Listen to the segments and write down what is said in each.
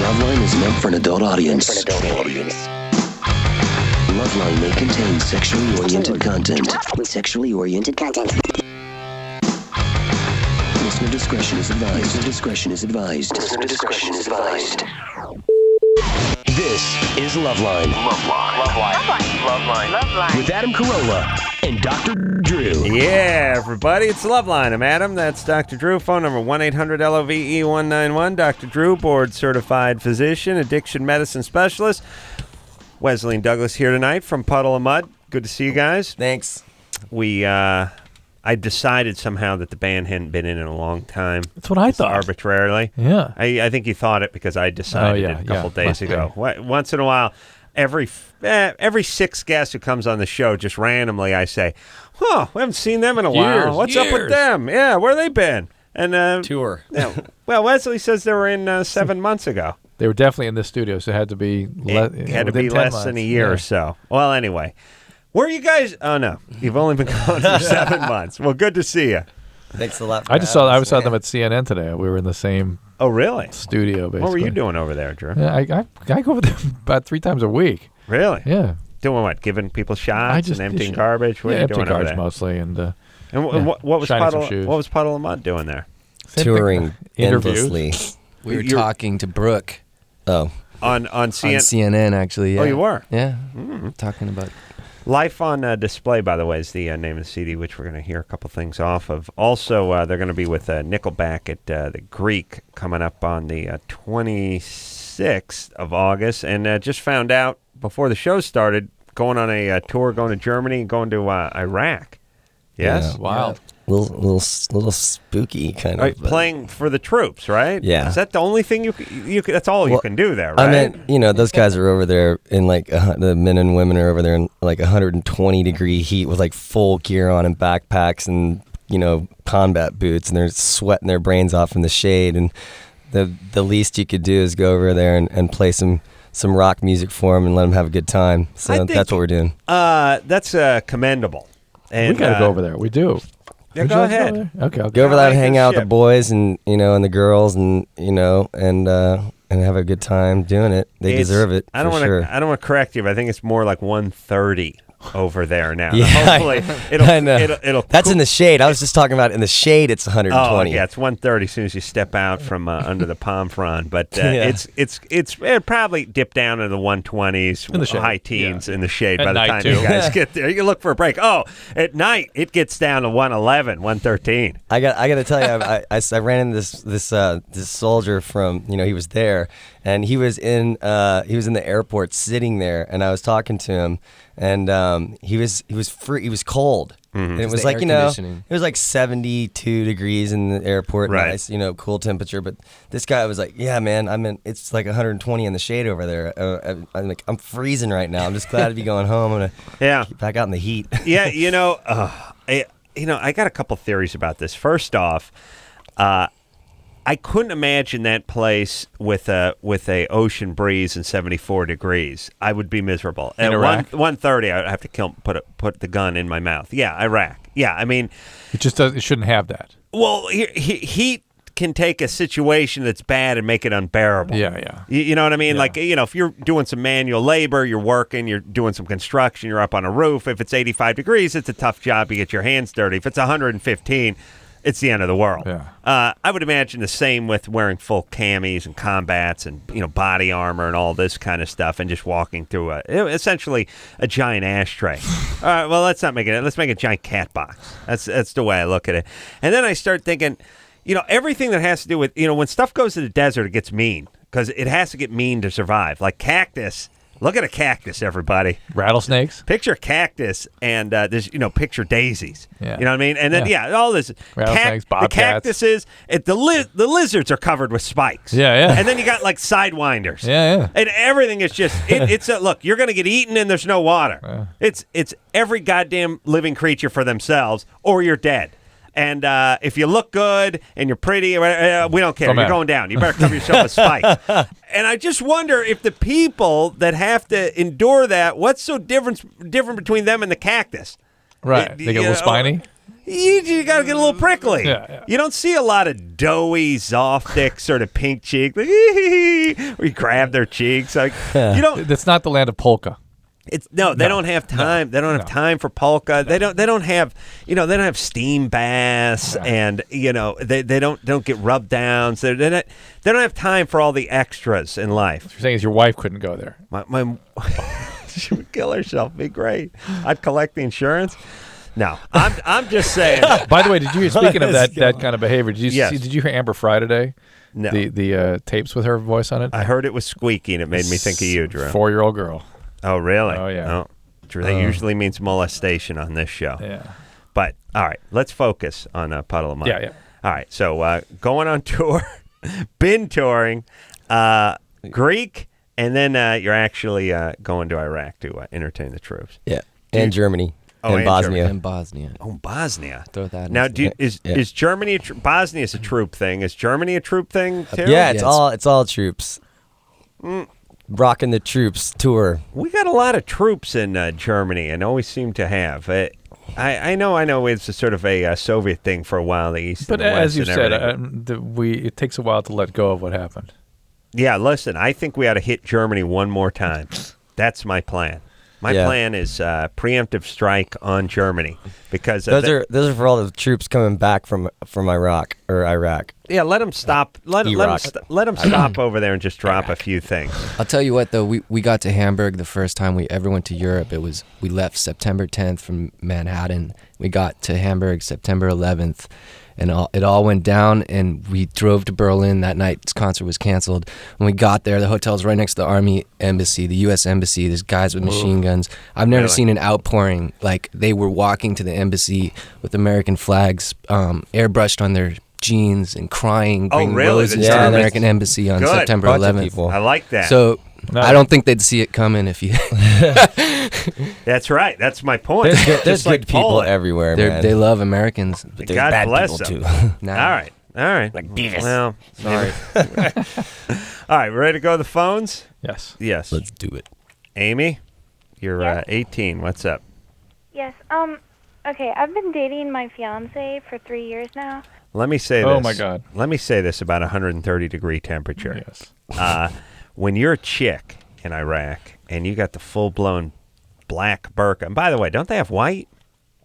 LoveLine is meant for an adult audience. LoveLine may contain sexually oriented content. Listener discretion is advised. This is LoveLine. LoveLine. With Adam Carolla and Dr. Drew. Yeah, everybody, it's LoveLine. I'm Adam. That's Dr. Drew. Phone number 1-800-LOVE-191. Dr. Drew, board-certified physician, addiction medicine specialist. Wesley and Douglas here tonight from Puddle of Mud. Good to see you guys. Thanks. I decided somehow that the band hadn't been in a long time. That's what I thought. Arbitrarily. Yeah. I think you thought it because I decided it a couple days ago. Once in a while, every 6 guests who comes on the show, just randomly, I say, we haven't seen them in a while. What's up with them? Yeah, where they been? And Tour. Yeah, well, Wesley says they were in 7 months ago. They were definitely in this studio, so it had to be less than a year or so. Well, anyway. Where are you guys? Oh, no. You've only been gone for 7 months. Well, good to see you. Thanks a lot for I saw them at CNN today. We were in the same studio, basically. What were you doing over there, Drew? Yeah, I go over there about 3 times a week. Really? Yeah. Doing what? Giving people shots and emptying garbage? What are you doing emptying over garbage there? mostly. And what was Puddle of Mud doing there? Touring endlessly. We were talking to Brooke. Oh. On CNN? On CNN, actually, yeah. Oh, you were? Yeah. Talking about... Life on Display, by the way, is the name of the CD, which we're going to hear a couple things off of. Also, they're going to be with Nickelback at the Greek coming up on the 26th of August. And just found out before the show started, going on a tour, going to Germany, and going to Iraq. Yes? Yeah. Wow. Yeah. Little spooky kind of. Playing for the troops, right? Yeah. Is that the only thing you that's all you can do there, right? I mean, those guys are over there in the men and women are over there in like 120-degree heat with like full gear on and backpacks and, combat boots, and they're sweating their brains off in the shade. And the least you could do is go over there and play some rock music for them and let them have a good time. So that's what we're doing. That's commendable. And we got to go over there. We do. Yeah, go ahead. Okay, I'll go over there and hang out with the boys and and the girls and and have a good time doing it. They deserve it. I don't want to correct you, but I think it's more like 1:30 over there now. Yeah, hopefully it'll That's in the shade. I was just talking about in the shade. It's 120. Oh yeah, it's 1:30 as soon as you step out from under the palm frond. But it'll probably dip down into the 120s, in the shade. High teens in the shade At by the night time too. you guys get there. You look for a break. Oh, at night it gets down to 111, 113. I got to tell you, I ran into this soldier from he was there, and he was in the airport sitting there, and I was talking to him. And he was free. He was cold. Mm-hmm. And it was like it was like 72 degrees in the airport, right. Nice, cool temperature. But this guy was like, "Yeah, man, it's like 120 in the shade over there. I'm freezing right now. I'm just glad to be going home. I'm gonna get back out in the heat." Yeah, I got a couple theories about this. First off, I couldn't imagine that place with a ocean breeze and 74 degrees. I would be miserable. In At Iraq? 1:30, I would have to put the gun in my mouth. Yeah, Iraq. Yeah, I mean, it shouldn't have that. Well, heat can take a situation that's bad and make it unbearable. Yeah. You know what I mean? Yeah. Like, if you're doing some manual labor, you're working, you're doing some construction, you're up on a roof. If it's 85 degrees, it's a tough job. You get your hands dirty. If it's 115. It's the end of the world. Yeah. I would imagine the same with wearing full camis and combats and body armor and all this kind of stuff, and just walking through essentially a giant ashtray. All right, well, let's not make it. Let's make a giant cat box. That's the way I look at it. And then I start thinking, everything that has to do with when stuff goes to the desert, it gets mean because it has to get mean to survive. Like cactus. Look at a cactus, everybody. Rattlesnakes? Picture a cactus and there's, picture daisies. Yeah. You know what I mean? And then, all this. Rattlesnakes, bobcats. The cactuses, the lizards are covered with spikes. Yeah. And then you got like sidewinders. Yeah. And everything is just, it's look, you're going to get eaten and there's no water. Yeah. It's every goddamn living creature for themselves or you're dead. And if you look good and you're pretty, we don't care. You're going down. You better cover yourself with spikes. And I just wonder if the people that have to endure that, what's so different between them and the cactus? Right. They get a little spiny? you got to get a little prickly. Yeah. You don't see a lot of doughy, Zoftic, sort of pink cheek, like, where you grab their cheeks. Like, you don't. That's not the land of polka. They don't have time. They don't have time for polka. They don't have they don't have steam baths, and they don't get rub downs. They don't have time for all the extras in life. What you're saying is your wife couldn't go there. My she would kill herself. It'd be great. I'd collect the insurance. No, I'm just saying. By the way, speaking of that kind of behavior, did you hear Amber Fry today? No. The tapes with her voice on it? I heard it was squeaky, and it made me think of you, Drew. 4-year-old girl. Oh, really? Oh, yeah. Drew, that usually means molestation on this show. Yeah. But, all right, let's focus on Puddle of Mud. Yeah. All right, so going on tour, been touring, Greek, and then you're actually going to Iraq to entertain the troops. Yeah, and Germany. And Bosnia. And Bosnia. Oh, Bosnia. Throw that now, in. is Germany Bosnia is a troop thing? Is Germany a troop thing too? Yeah, it's all troops. Rocking the troops tour. We got a lot of troops in Germany, and always seem to have. I know it's a sort of a Soviet thing for a while, the East But and the West. as you said, everything. it takes a while to let go of what happened. Yeah, listen, I think we ought to hit Germany one more time. That's my plan. My plan is preemptive strike on Germany because those are for all the troops coming back from Iraq. Yeah, let them stop. Let them stop over there and just drop a few things. I'll tell you what, though, we got to Hamburg the first time we ever went to Europe. We left September 10th from Manhattan. We got to Hamburg September 11th. And it all went down, and we drove to Berlin. That night's concert was canceled. When we got there, the hotel's right next to the Army Embassy, the U.S. Embassy. There's guys with machine guns. I've never seen an outpouring. Like, they were walking to the embassy with American flags airbrushed on their jeans and crying, bringing roses to the American Embassy on September 11th. I like that. So I don't think they'd see it coming if you... That's right. That's my point. There's good people everywhere, man. They love Americans. But God bad bless people them. too. All right. Like Beavis. Well, sorry. All right, ready to go to the phones? Yes. Let's do it. Amy, you're Yes. 18. What's up? Yes. Okay, I've been dating my fiance for 3 years now. Let me say this. Oh, my God. Let me say this about 130-degree temperature. Yes. When you're a chick in Iraq and you got the full-blown black burqa, and by the way, don't they have white?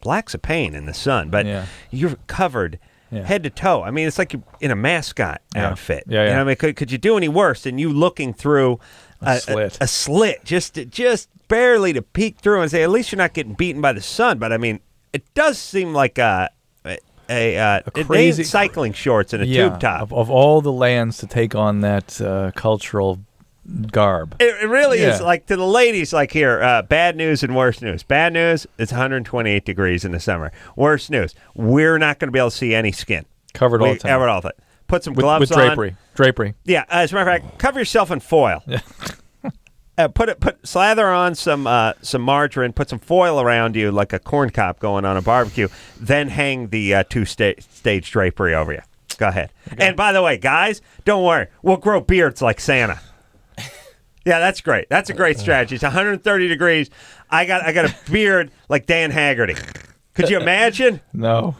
Black's a pain in the sun, but you're covered head to toe. I mean, it's like you're in a mascot outfit. Yeah. You know what I mean? Could you do any worse than you looking through a slit just barely to peek through and say, at least you're not getting beaten by the sun. But I mean, it does seem like a crazy cycling shorts and a tube top. Of all the lands to take on that cultural garb. It really is like to the ladies, like here, bad news and worse news. Bad news, it's 128 degrees in the summer. Worse news, we're not going to be able to see any skin. Covered all the time. Covered all the time. Put some gloves with drapery. on. Drapery. Yeah, as a matter of fact, cover yourself in foil. Yeah. Slather on some margarine, put some foil around you like a corn cob going on a barbecue, then hang the two-stage drapery over you. Go ahead. Okay. And by the way, guys, don't worry. We'll grow beards like Santa. Yeah, that's great. That's a great strategy. It's 130 degrees. I got a beard like Dan Haggerty. Could you imagine? No.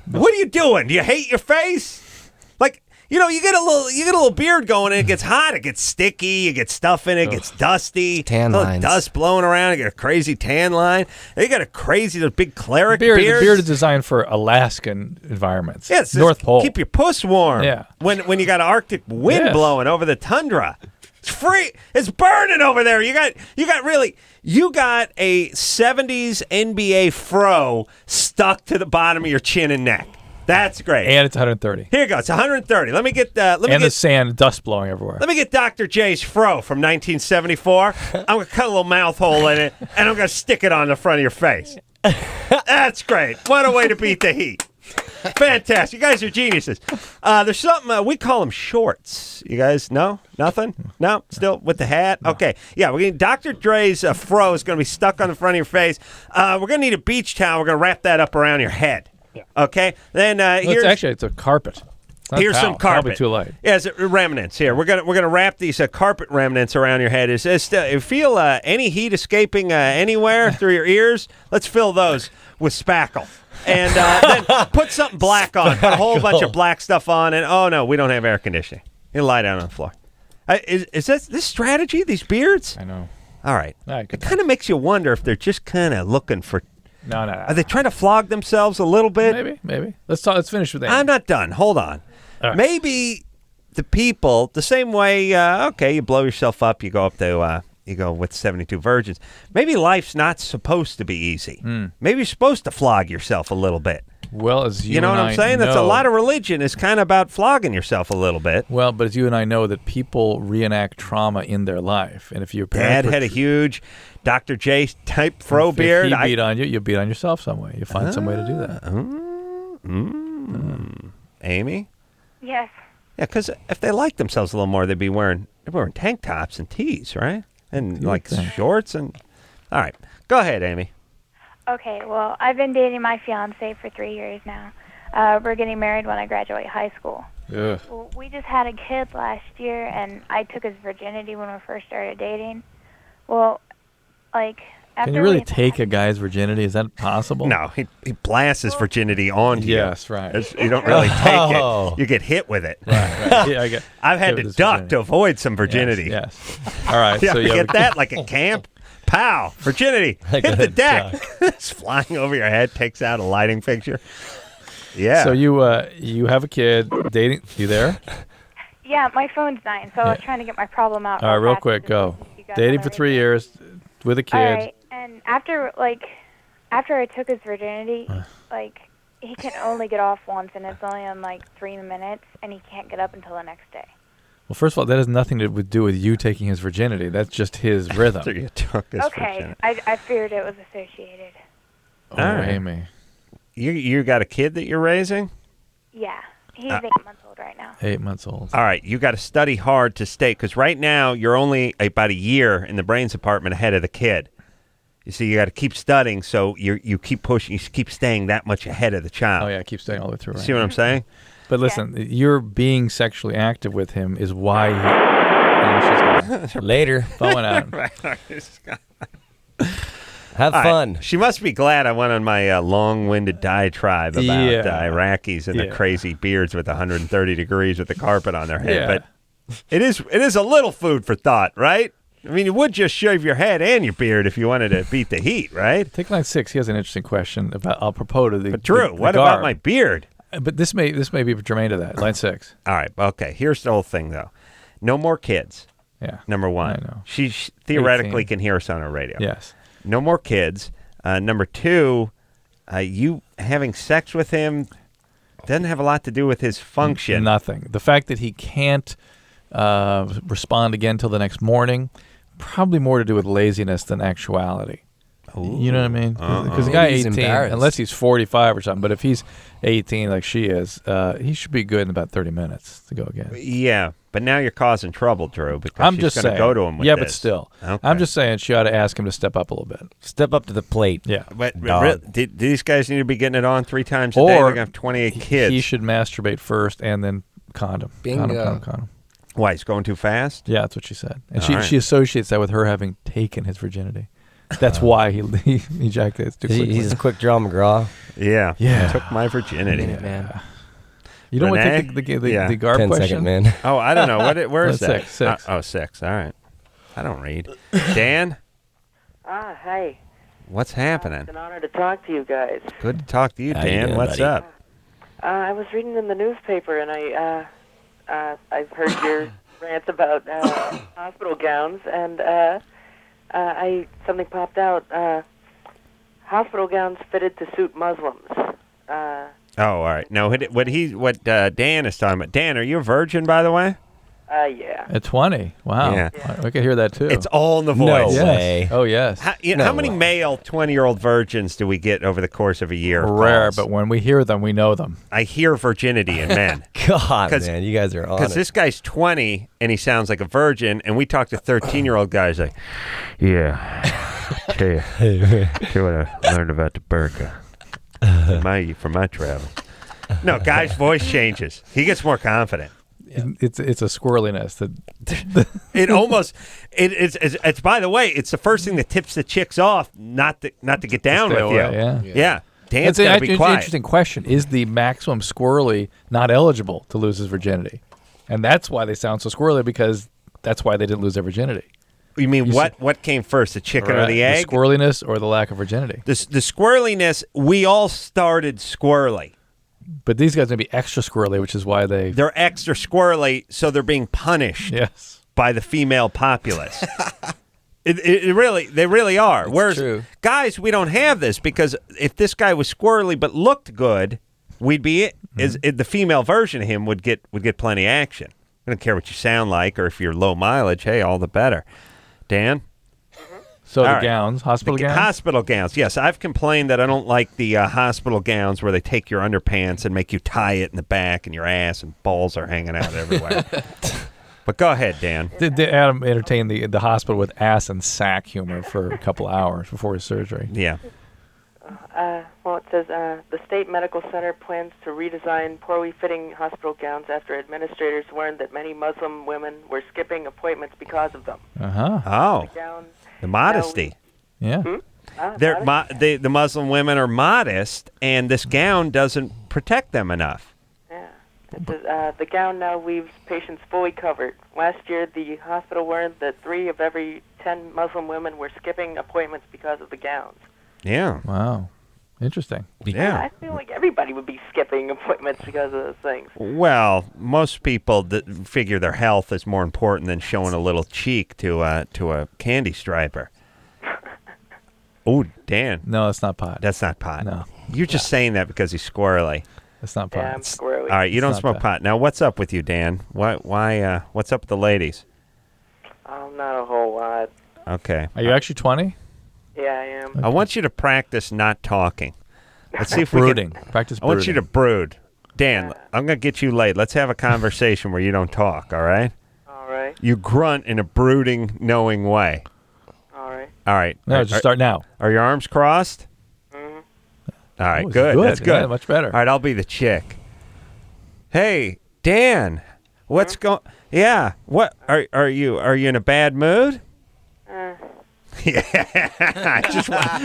What are you doing? Do you hate your face? Like, you get a little beard going and it gets hot, it gets sticky, you get stuff in it, it gets dusty. Tan lines. Dust blowing around, you get a crazy tan line. You got a crazy big cleric beard. The beard is designed for Alaskan environments. Yes, North Pole. Keep your puss warm. Yeah. When you got an Arctic wind blowing over the tundra. It's free. It's burning over there. You got a 70s NBA fro stuck to the bottom of your chin and neck. That's great. And it's 130. Here you go. It's 130. Let me get the sand, dust blowing everywhere. Let me get Dr. J's fro from 1974. I'm going to cut a little mouth hole in it, and I'm going to stick it on the front of your face. That's great. What a way to beat the heat. Fantastic. You guys are geniuses. There's something, we call them shorts. You guys know? Nothing? No? Still with the hat? No. Okay. Yeah, we're getting Dr. Dre's fro is going to be stuck on the front of your face. We're going to need a beach towel. We're going to wrap that up around your head. Yeah. Okay? Then it's a carpet. Here's some carpet. Probably too late. Yeah, it's remnants here. We're gonna wrap these carpet remnants around your head. Is you feel any heat escaping anywhere through your ears? Let's fill those with spackle, and then put something black on. Put a whole bunch of black stuff on, and oh no, we don't have air conditioning. You lie down on the floor. Is this strategy? These beards? I know. All right. It kind of makes you wonder if they're just kind of looking for. No. Are they trying to flog themselves a little bit? Maybe. Let's finish with that. I'm not done. Hold on. All right. Maybe the people, the same way, you blow yourself up, you go up to, you go with 72 virgins. Maybe life's not supposed to be easy. Maybe you're supposed to flog yourself a little bit. Well, as you know what I'm saying? That's a lot of religion is kind of about flogging yourself a little bit. Well, but as you and I know that people reenact trauma in their life, and if your Dad had a huge Dr. J type fro beard. If he beat on you, you beat on yourself some way. You find some way to do that. Amy? Yes. Yeah, because if they liked themselves a little more, they'd be wearing tank tops and tees, right? And like shorts and. All right, go ahead, Amy. Okay, well, I've been dating my fiance for 3 years now. We're getting married when I graduate high school. Ugh. Well, we just had a kid last year, and I took his virginity when we first started dating. Well, like, after Can you really take a guy's virginity? Is that possible? No, he blasts his virginity onto you. Yes, right. You don't really take it. You get hit with it. Right. Yeah, I've had to duck to avoid some virginity. Yes. All right. You so ever get that like at camp? Pow! Virginity. Hit the deck. It's flying over your head, takes out a lighting fixture. Yeah. So you have a kid dating. You there? Yeah, my phone's dying, so I was trying to get my problem out. All right, real fast quick, to go. see if you guys Dating on for the 3 radio. years with a kid. All right, and after I took his virginity, he can only get off once, and it's only on 3 minutes, and he can't get up until the next day. Well, first of all, that has nothing to do with you taking his virginity. That's just his rhythm. So you took his virginity. I feared it was associated. Oh, All right. Amy. You got a kid that you're raising? Yeah, he's 8 months old right now. 8 months old. All right, you got to study hard to stay, because right now you're only about a year in the brains department ahead of the kid. You see, you got to keep studying, so you keep pushing, you keep staying that much ahead of the child. Oh, yeah, keep staying all the way through. Right? See what I'm saying? But listen, you're being sexually active with him is why he... Oh, she's gone. Later. Phone out. Have All fun. right. She must be glad I went on my long-winded diatribe about Iraqis and the crazy beards with 130 degrees with the carpet on their head. Yeah. But it is a little food for thought, right? I mean, you would just shave your head and your beard if you wanted to beat the heat, right? Take line 6. He has an interesting question about. I'll propose to the. But Drew, the what garb. about my beard? But this may be germane to that. Line 6. All right, okay. Here's the whole thing, though. No more kids. Yeah. Number one. I know. She theoretically 18. can hear us on her radio. Yes. No more kids. Number two, you having sex with him doesn't have a lot to do with his function. Nothing. The fact that he can't respond again till the next morning, probably more to do with laziness than actuality. Ooh. You know what I mean? Because the guy He's 18, embarrassed. unless he's 45 or something, but if he's 18 like she is, he should be good in about 30 minutes to go again. Yeah, but now you're causing trouble, Drew, because I'm she's just going saying. to go to him with yeah, this. but still. Okay. I'm just saying she ought to ask him to step up a little bit. Step up to the plate. Yeah. But Dog. do these guys need to be getting it on 3 times a day? Or They're going to have 28 kids. He should masturbate first and then condom. Bingo. Condom. Why, he's going too fast? Yeah, that's what she said. And All she, right. she associates that with her having taken his virginity. That's why he ejaculates too quickly. He's a quick draw McGraw. Yeah. Yeah. Took my virginity. Minute Man. You don't want to Renee? take the Yeah. garb 10 question? second, man. Oh, I don't know. Where is That's that? 6. 6. 6. All right. I don't read. Dan, Hi. what's happening? It's an honor to talk to you guys. Good to talk to you, How you Dan. doing, What's buddy? up? I was reading in the newspaper, and I've heard your rants about hospital gowns, and something popped out. Hospital gowns fitted to suit Muslims. Oh, all right. No, what Dan is talking about. Dan, are you a virgin, by the way? Yeah. At 20. Wow. Yeah. We could hear that too. It's all in the voice. No yes. way. Oh, yes. How many male 20-year-old virgins do we get over the course of a year? of Rare, calls? but when we hear them, we know them. I hear virginity in men. God, 'Cause- man, you guys are on Because it. this guy's 20 and he sounds like a virgin, and we talk to 13-year-old guys like, yeah, tell you what I learned about the burqa from my travel. No, guy's voice changes. He gets more confident. It's a squirreliness that It's by the way, it's the first thing that tips the chicks off not to get down with you. Yeah. Dan's got to be It's an quiet. interesting question. Is the maximum squirrely not eligible to lose his virginity? And that's why they sound so squirrely, because that's why they didn't lose their virginity. You mean what came first, the chicken or the egg? The squirreliness or the lack of virginity? The squirreliness, we all started squirrely. But these guys may be extra squirrely, which is why They're extra squirrely, so they're being punished by the female populace. They really are. It's Whereas true. guys, we don't have this, because if this guy was squirrely but looked good, we'd be the female version of him would get plenty of action. I don't care what you sound like or if you're low mileage. Hey, all the better. Dan? So All the right. gowns, hospital gowns? Hospital gowns, yes. I've complained that I don't like the hospital gowns where they take your underpants and make you tie it in the back and your ass and balls are hanging out everywhere. But go ahead, Dan. Did Adam entertain the hospital with ass and sack humor for a couple hours before his surgery? Yeah. Well, it says the State Medical Center plans to redesign poorly fitting hospital gowns after administrators learned that many Muslim women were skipping appointments because of them. Uh-huh. Oh, The gowns, the modesty. Yeah. The Muslim women are modest, and this gown doesn't protect them enough. Yeah. It says the gown now leaves patients fully covered. Last year, the hospital learned that 3 of every 10 Muslim women were skipping appointments because of the gowns. Yeah. Wow. Interesting. Yeah. I feel like everybody would be skipping appointments because of those things. Well, most people figure their health is more important than showing a little cheek to a candy striper. Oh, Dan. No, that's not pot. That's not pot. No. You're just saying that because he's squirrely. That's not pot. Yeah, I'm squirrely. All right, you don't not smoke pot. pot. Now, what's up with you, Dan? Why? What's up with the ladies? Oh, not a whole lot. Okay. Are you actually 20? Yeah, I am. I want you to practice not talking. Let's see if we Brooding. can. Practice I brooding. want you to brood. Dan, I'm going to get you laid. Let's have a conversation where you don't talk, all right? All right. You grunt in a brooding, knowing way. All right. All right. No, just start now. Are your arms crossed? Mm-hmm. All right, Oh, good. That's good. Yeah, much better. All right, I'll be the chick. Hey, Dan, what's going? Yeah, what are you in a bad mood? Yeah,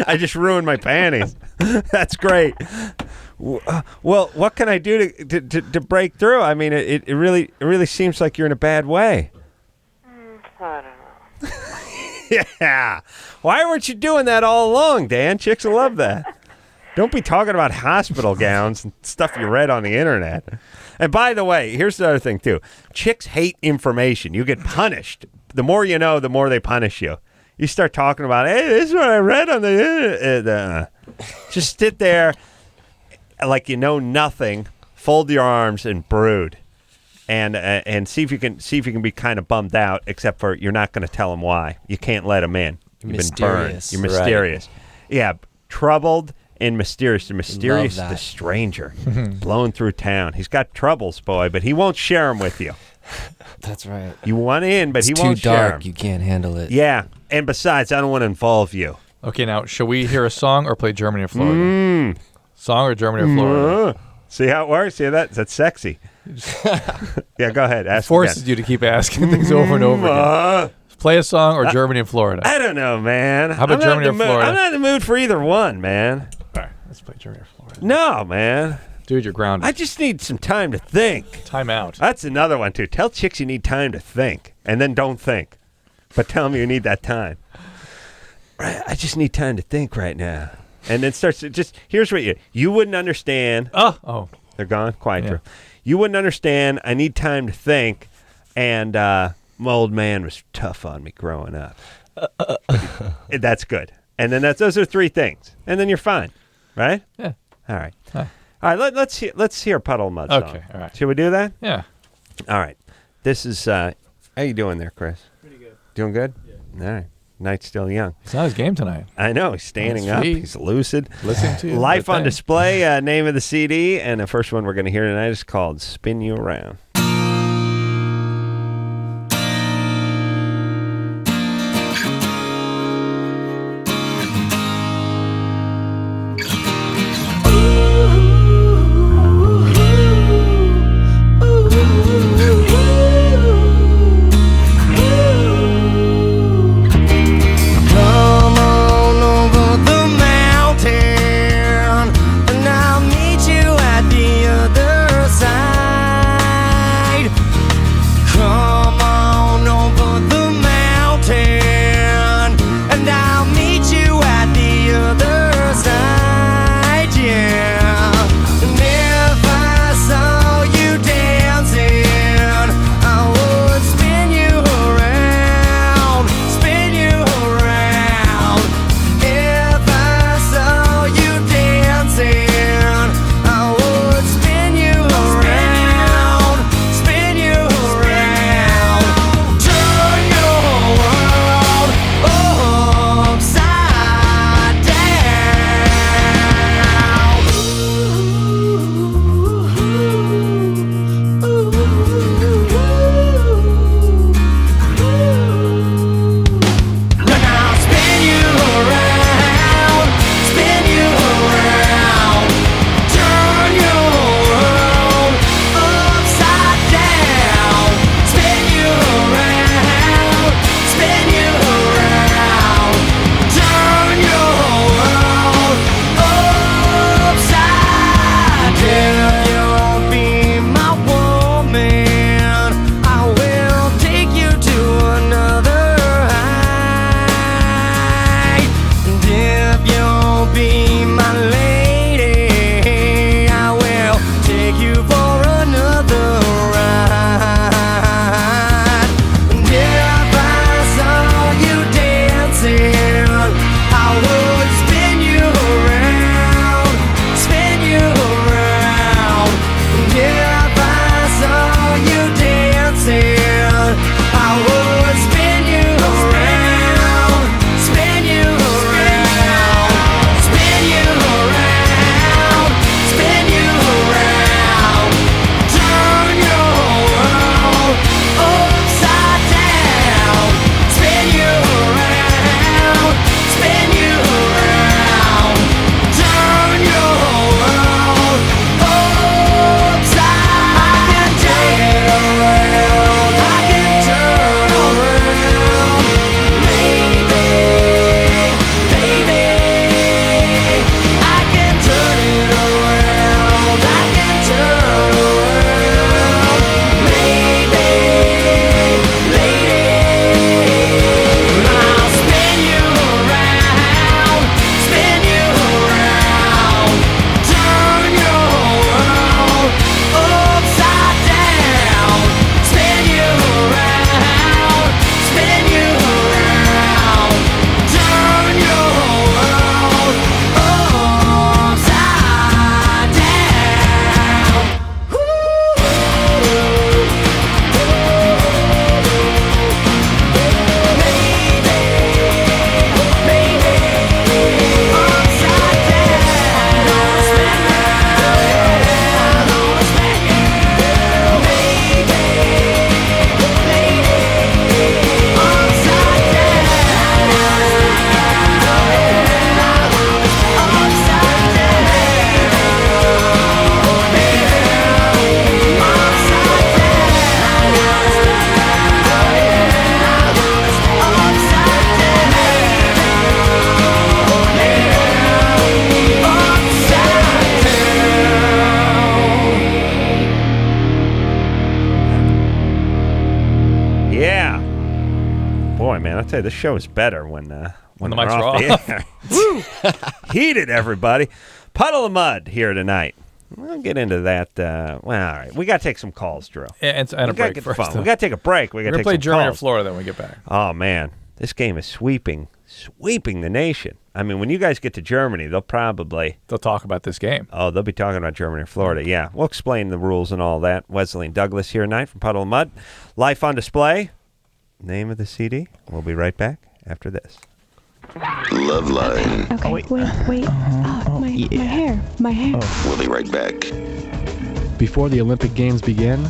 I just ruined my panties. That's great. Well, what can I do to break through? I mean, it really seems like you're in a bad way. I don't know. Yeah. Why weren't you doing that all along, Dan? Chicks will love that. Don't be talking about hospital gowns and stuff you read on the internet. And by the way, here's the other thing, too. Chicks hate information. You get punished. The more you know, the more they punish you. You start talking about, hey, this is what I read on the internet. Just sit there like you know nothing, fold your arms, and brood. And see if you can be kind of bummed out, except for you're not going to tell them why. You can't let them in. You've been burned. Mysterious. You're mysterious. Right. Yeah, troubled and mysterious. The mysterious, Love that. the stranger, blowing through town. He's got troubles, boy, but he won't share them with you. That's right. You want in, but It's he too won't share dark. 'em. You can't handle it. Yeah, and besides, I don't want to involve you. Okay, now, shall we hear a song or play Germany or Florida? Song or Germany or Florida? See how it works? See that? That's sexy. Yeah, go ahead. Ask Forces again. you to keep asking things over and over again. Play a song or Germany and Florida? I don't know, man. How about I'm not Germany in the or Florida? I'm not in the mood for either one, man. All right, let's play Germany or Florida. No, man. Dude, you're grounded. I just need some time to think. Time out. That's another one, too. Tell chicks you need time to think, and then don't think. But tell them you need that time. Right, I just need time to think right now. And then starts to just, here's what you wouldn't understand. Oh. They're gone? Quiet. Yeah. You wouldn't understand. I need time to think. And my old man was tough on me growing up. That's good. And then those are 3 things. And then you're fine. Right? Yeah. All right. Huh. All right, let's hear Puddle of Mud song. Okay, all right. Should we do that? Yeah. All right. This is, how you doing there, Chris? Pretty good. Doing good? Yeah. All right. Night's still young. It's not his game tonight. I know. He's standing On up. his feet. He's lucid. Listening to you. Life on Thing. Display, name of the CD. And the first one we're going to hear tonight is called Spin You Around. boy, man, I'll tell you, this show is better when the we're mics are off off. the air. Woo! Heated, everybody. Puddle of Mud here tonight. We'll get into that. Well, all right. We got to take some calls, Drew. And a break Get first. fun. We got to take a break. We got to We're take gonna play some Germany or calls. Florida then when we get back. Oh, man. This game is sweeping the nation. I mean, when you guys get to Germany, they'll talk about this game. Oh, they'll be talking about Germany or Florida. Yeah, we'll explain the rules and all that. Wesley and Douglas here tonight from Puddle of Mud. Life on display. Name of the CD. We'll be right back after this. LoveLine. Okay, wait. My hair. We'll be right back. Before the Olympic Games begin,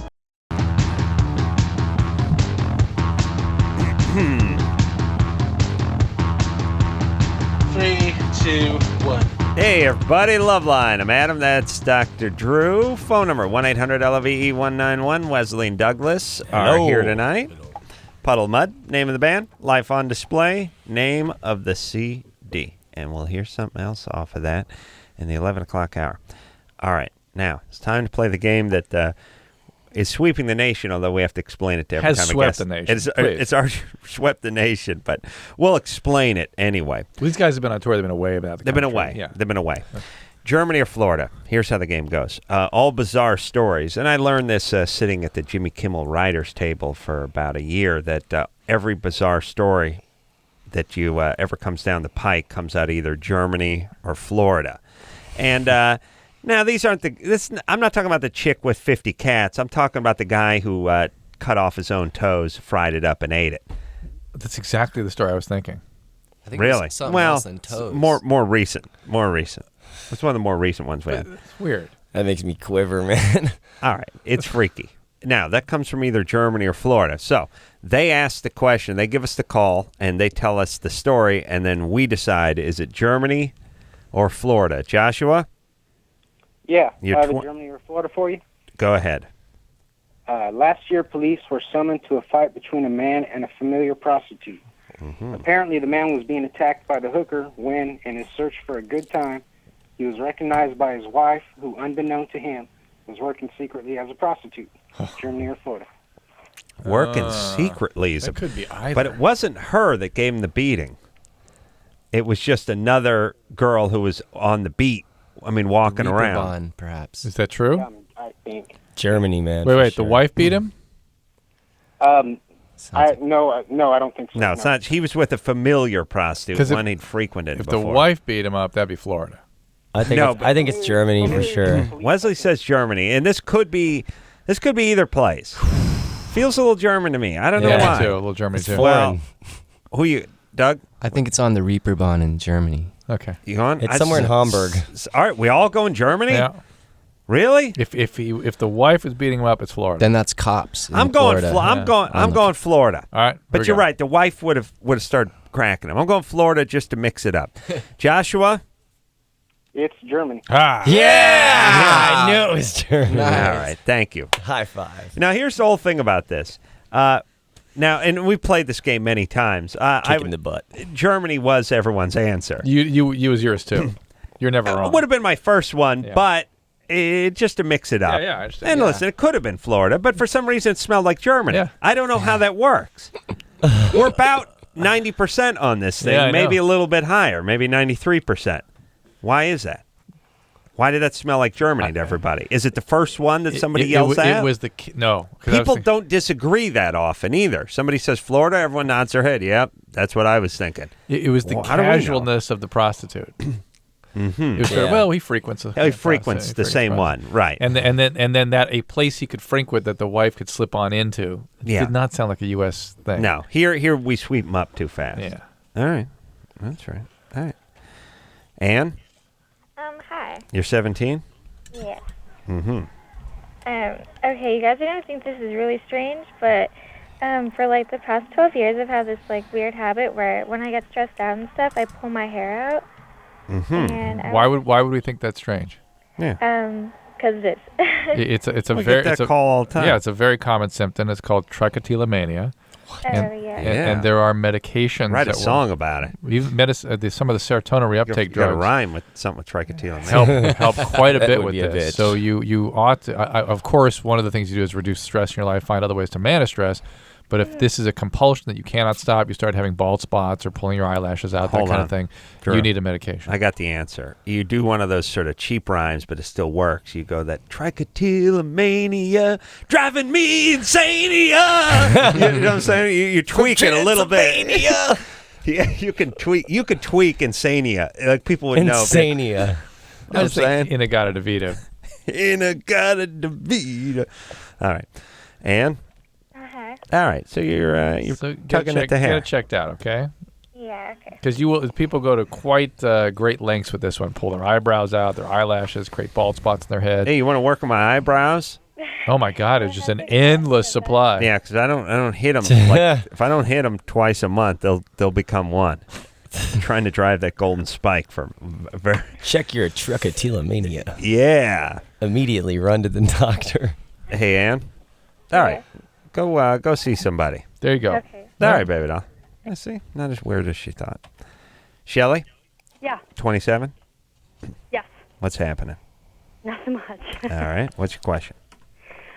Three, two, one. Hey, everybody. LoveLine. I'm Adam. That's Dr. Drew. Phone number 1-800-LOVE-191. Wesley and Douglas are here tonight. Puddle of Mud. Name of the band. Life on display. Name of the CD. And we'll hear something else off of that in the 11 o'clock hour. All right. Now, it's time to play the game that is sweeping the nation, although we have to explain it to every Has time swept a guest. the nation, It's already swept the nation, but we'll explain it anyway. These guys have been on tour. They've been away about the They've been country. away. Yeah. They've been away. Germany or Florida? Here's how the game goes. All bizarre stories. And I learned this sitting at the Jimmy Kimmel writers table for about a year, that every bizarre story that you ever comes down the pike comes out of either Germany or Florida. And now these aren't I'm not talking about the chick with 50 cats. I'm talking about the guy who cut off his own toes, fried it up, and ate it. That's exactly the story I was thinking. I think Really? it's something Well, else than toes. more recent. It's one of the more recent ones we had. It's weird. That makes me quiver, man. All right. It's freaky. Now, that comes from either Germany or Florida. So they ask the question, they give us the call, and they tell us the story, and then we decide, is it Germany or Florida? Joshua, Yeah, You're I have tw- Germany or Florida for you. go ahead. Last year, police were summoned to a fight between a man and a familiar prostitute. Apparently, the man was being attacked by the hooker when, in his search for a good time, he was recognized by his wife, who, unbeknown to him, was working secretly as a prostitute. Germany or Florida. Working secretly. That could be either. But it wasn't her that gave him the beating. It was just another girl who was on the beat, walking around. Reeperbahn, perhaps. Is that true? I think. Germany, man. Wait, for the sure. wife beat him? No, I don't think so. No, it's not. He was with a familiar prostitute, 'Cause if- one he'd frequented If before. the wife beat him up, that'd be Florida. I think No, it's, I think it's Germany for sure. Wesley says Germany, and this could be either place. Feels a little German to me. I don't know Yeah, why. me too. A little Germany It's too. foreign. Who you, Doug? I think it's on the Reeperbahn in Germany. Okay. You on? It's somewhere in Hamburg. All right, we all going Germany? Yeah. Really? If the wife is beating him up, it's Florida. Then that's cops. In I'm going. Florida. I'm going Florida. All right. But you're right. The wife would have started cracking him. I'm going Florida just to mix it up. Joshua. It's Germany. Ah. Yeah, I knew it was Germany. All right. Thank you. High five. Now here's the whole thing about this. Now, and we played this game many times. Kick in the butt. Germany was everyone's answer. You was yours too. You're never wrong. It would have been my first one, Yeah. but just to mix it up. Yeah, I understand. And Yeah. listen, it could have been Florida, but for some reason it smelled like Germany. Yeah. I don't know how that works. We're about 90% on this thing, Yeah, I maybe know. a little bit higher, maybe 93%. Why is that? Why did that smell like Germany to everybody? Is it the first one that somebody yells at? It was the no. 'cause I was People thinking- don't disagree that often either. Somebody says Florida, everyone nods their head. Yep, that's what I was thinking. It was the Well, how do we know? casualness of the prostitute. It was sort of, Yeah. well, he frequents. He frequents the same one, right? And then that a place he could frequent that the wife could slip on into. Yeah. Did not sound like a U.S. thing. No, here we sweep them up too fast. Yeah. All right, that's right. All right. Ann, Hi. you're 17. Yeah. Mm-hmm. Okay, you guys are gonna think this is really strange, but for like the past 12 years, I've had this like weird habit where when I get stressed out and stuff, I pull my hair out. Mm-hmm. And Why would we think that's strange? Yeah. because it is. It's a We very get that call all the time. Yeah, it's a very common symptom. It's called trichotillomania. And there are medications. Write a that song about it. Even some of the serotonin reuptake You got to drugs rhyme with something with trichotillomania. help quite a That bit would with be a this. bitch. So you ought to. Of course, one of the things you do is reduce stress in your life, find other ways to manage stress. But if this is a compulsion that you cannot stop, you start having bald spots or pulling your eyelashes out, Hold that kind on. of thing, Drew, you need a medication. I got the answer. You do one of those sort of cheap rhymes, but it still works. You go that Trichotillomania, driving me insania. You know what I'm saying? You tweak it a little bit. Yeah, you can tweak. You could tweak insania. Like people would know. Insania. I just think Inagata DeVito. Inagata DeVito. All right, Ann. All right, so you're tugging at the hair. Get it checked out, okay? Yeah, okay. Because people go to quite great lengths with this one. Pull their eyebrows out, their eyelashes, create bald spots in their head. Hey, you want to work on my eyebrows? Oh my God, it's just an endless supply. Yeah, because I don't hit them. Like, if I don't hit them twice a month, they'll become one. I'm trying to drive that golden spike for Check your trichotillomania. Yeah. Immediately run to the doctor. Hey, Ann. All right. Go see somebody. There you go. Okay. All right, baby doll. Let's see. Not as weird as she thought. Shelly? Yeah. 27? Yes. What's happening? Nothing much. All right. What's your question?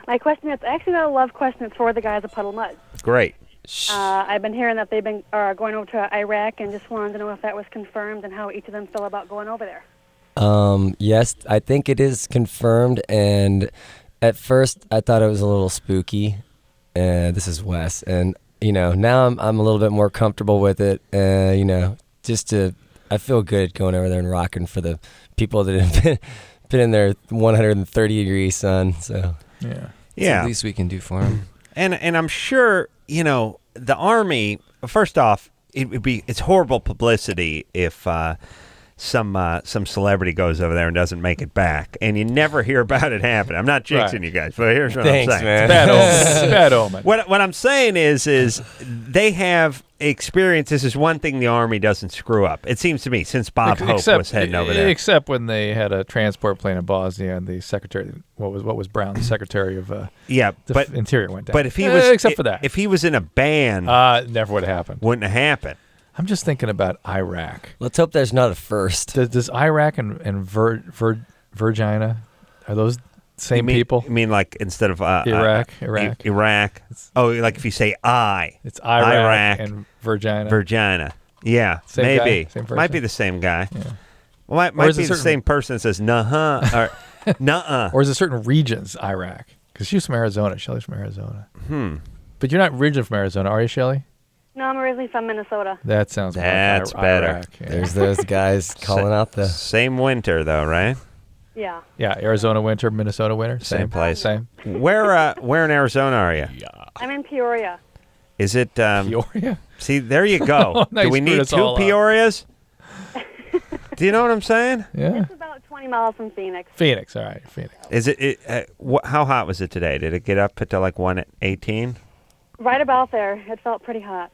My question is actually not a love question. It's for the guys at Puddle of Mud. Great. I've been hearing that they've been going over to Iraq and just wanted to know if that was confirmed and how each of them feel about going over there. Yes, I think it is confirmed. And at first, I thought it was a little spooky. This is Wes, and now I'm a little bit more comfortable with it. I feel good going over there and rocking for the people that have been in their 130-degree sun. So yeah, It's the least we can do for them. And I'm sure the Army. First off, it's horrible publicity if some celebrity goes over there and doesn't make it back, and you never hear about it happen. I'm not jinxing you guys, but here's what I'm saying. Man. Bad omen. Bad omen. What I'm saying is they have experience. This is one thing the Army doesn't screw up. It seems to me, since Bob Hope was heading over there. Except when they had a transport plane in Bosnia and the secretary, what was Brown, the secretary of but Interior went down. But if he was except for that, if he was in a band, never would have happened. Wouldn't have happened. I'm just thinking about Iraq. Let's hope there's not a first. Does Iraq and Virginia, are those same people? You mean like instead of Iraq? Oh, like if you say I. It's Iraq and Virginia. Virginia. Yeah, Same maybe. guy? Same person? Might be the same guy. Yeah. Well, might be the same person that says nuh-huh or nuh-uh. Or is it certain regions, Iraq? Because she's from Arizona. Shelley's from Arizona. But you're not originally from Arizona, are you, Shelley? No, I'm originally from Minnesota. That sounds more That's like better. Iraq, yeah. There's those guys calling out the same winter though, right? Yeah. Yeah, Arizona winter, Minnesota winter, Same place. Same. Where in Arizona are you? I'm in Peoria. Is it Peoria? See, there you go. Nice, Do we screwed need us two all up. Peorias? Do you know what I'm saying? Yeah. It's about 20 miles from Phoenix. Phoenix, all right, Phoenix. Is it? How hot was it today? Did it get up to like 118? Right about there. It felt pretty hot.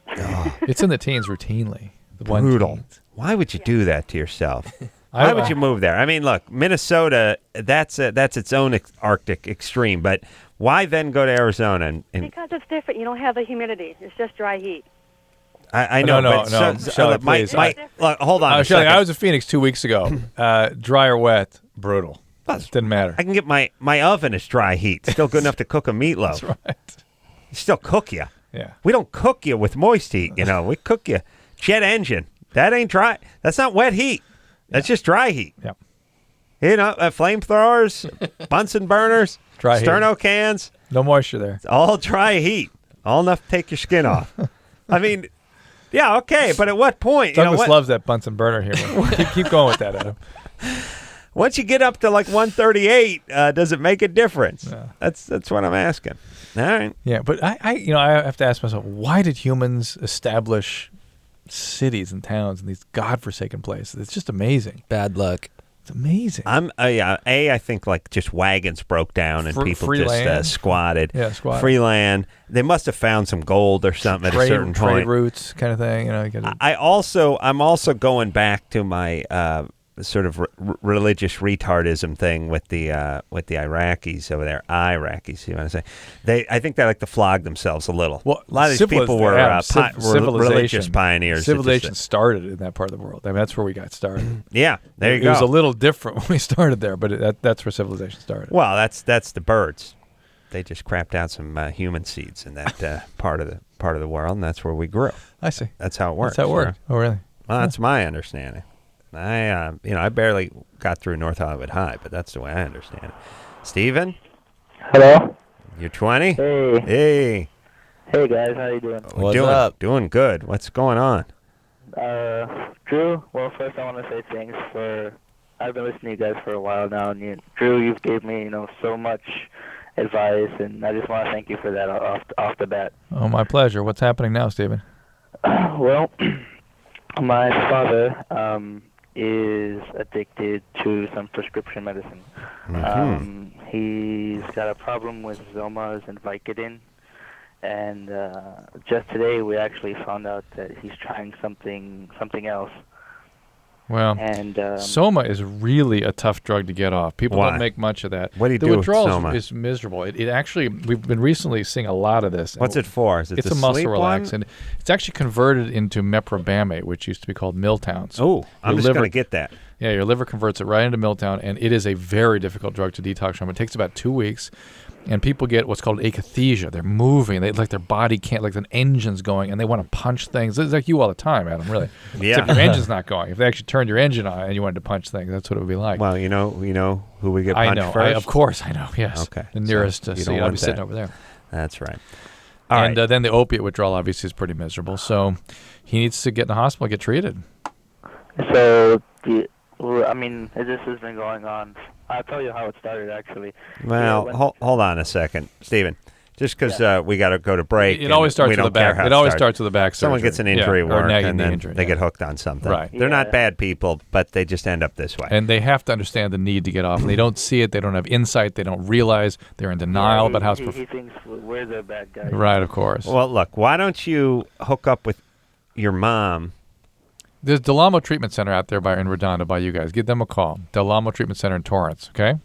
It's in the teens routinely. The Brutal. 1-teens. Why would you do that to yourself? Why would you move there? I mean, look, Minnesota, that's its own Arctic extreme, but why then go to Arizona? And Because it's different. You don't have the humidity. It's just dry heat. I know, No, but Shelley, please. look, hold on a Shelley, second. I was in Phoenix 2 weeks ago. Dry or wet, brutal. Didn't matter. I can get my oven is dry heat. Still good enough to cook a meatloaf. That's right. Still cook you. Yeah. We don't cook you with moist heat, We cook you jet engine. That ain't dry. That's not wet heat. That's just dry heat. Yep. Flamethrowers, Bunsen burners, Dry heat. sterno cans. No moisture there. It's all dry heat. All enough to take your skin off. I mean, yeah, okay, but at what point? Douglas loves that Bunsen burner humor. keep going with that, Adam. Once you get up to like 138, does it make a difference? Yeah. That's what I'm asking. All right. Yeah, but I have to ask myself, why did humans establish cities and towns in these godforsaken places? It's just amazing. Bad luck. It's amazing. I think like just wagons broke down and people free just land. squatted. Yeah, squatted. Free land. They must have found some gold or something at a certain trade point. routes kind of thing. I'm also going back to my sort of religious retardism thing with the Iraqis over there. Iraqis, you want to say? I think they like to flog themselves a little. Well, a lot of these people were religious pioneers. Civilization started in that part of the world. I mean, that's where we got started. Yeah, there you go. It was a little different when we started there, but that's where civilization started. Well, that's the birds. They just crapped out some human seeds in that part of the world, and that's where we grew. I see. That's how it works. That's how it works. Oh, really? Well, that's my understanding. I barely got through North Hollywood High, but that's the way I understand it. Steven? Hello? You're 20? Hey. Hey. Hey, guys. How you doing? What's up? Doing good. What's going on? Drew, well, first I want to say thanks for... I've been listening to you guys for a while now, and Drew, you've gave me, so much advice, and I just want to thank you for that off the bat. Oh, my pleasure. What's happening now, Stephen? Well, my father is addicted to some prescription medicine. He's got a problem with Zomas and Vicodin, and just today we actually found out that he's trying something else. Well, and Soma is really a tough drug to get off. People don't make much of that. What do you the do with withdrawal Soma? is miserable. It actually, we've been recently seeing a lot of this. What's it for? Is it it's the a muscle sleep relaxant. one? It's actually converted into meprobamate, which used to be called Miltown. Oh, I'm just going to get that. Yeah, your liver converts it right into Miltown, and it is a very difficult drug to detox from. It takes about 2 weeks, and people get what's called akathisia. They're moving. Like their body can't, like an engine's going, and they want to punch things. It's like you all the time, Adam, really. Yeah. Except your engine's not going. If they actually turned your engine on and you wanted to punch things, that's what it would be like. Well, you know who we get punched I know. first? Of course I know, yes. Okay. The nearest you seat. don't I'll want be sitting that. over there. That's right. And then the opiate withdrawal obviously is pretty miserable. So he needs to get in the hospital and get treated. So, I mean, this has been going on. I'll tell you how it started, actually. Well, hold on a second, Stephen. Just because we got to go to break. It always starts we with don't the care back. how It always starts. starts with the back Someone surgery. gets an injury Yeah, or work, nagging and knee then injury, they yeah. get hooked on something. Right. They're not bad people, but they just end up this way. And they have to understand the need to get off. And they don't see it. They don't have insight. They don't realize. They're in denial about how it's he thinks we're the bad guys. Right, of course. Well, look, why don't you hook up with your mom? There's Delamo Treatment Center out there in Redondo by you guys. Give them a call. Delamo Treatment Center in Torrance, okay?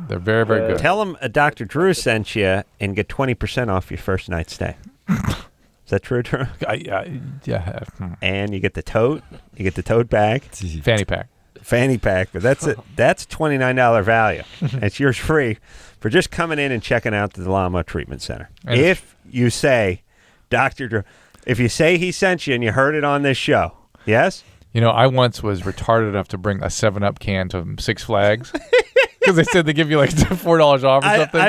They're very, very good. Tell them Dr. Drew sent you and get 20% off your first night stay. Is that true, Drew? Yeah. And you get the tote. You get the tote bag. Fanny pack. Fanny pack, but that's it. That's $29 value. It's yours free for just coming in and checking out the Delamo Treatment Center. And if you say, Dr. Drew, if you say he sent you and you heard it on this show, yes? I once was retarded enough to bring a 7-Up can to Six Flags because they said they give you like $4 off or something.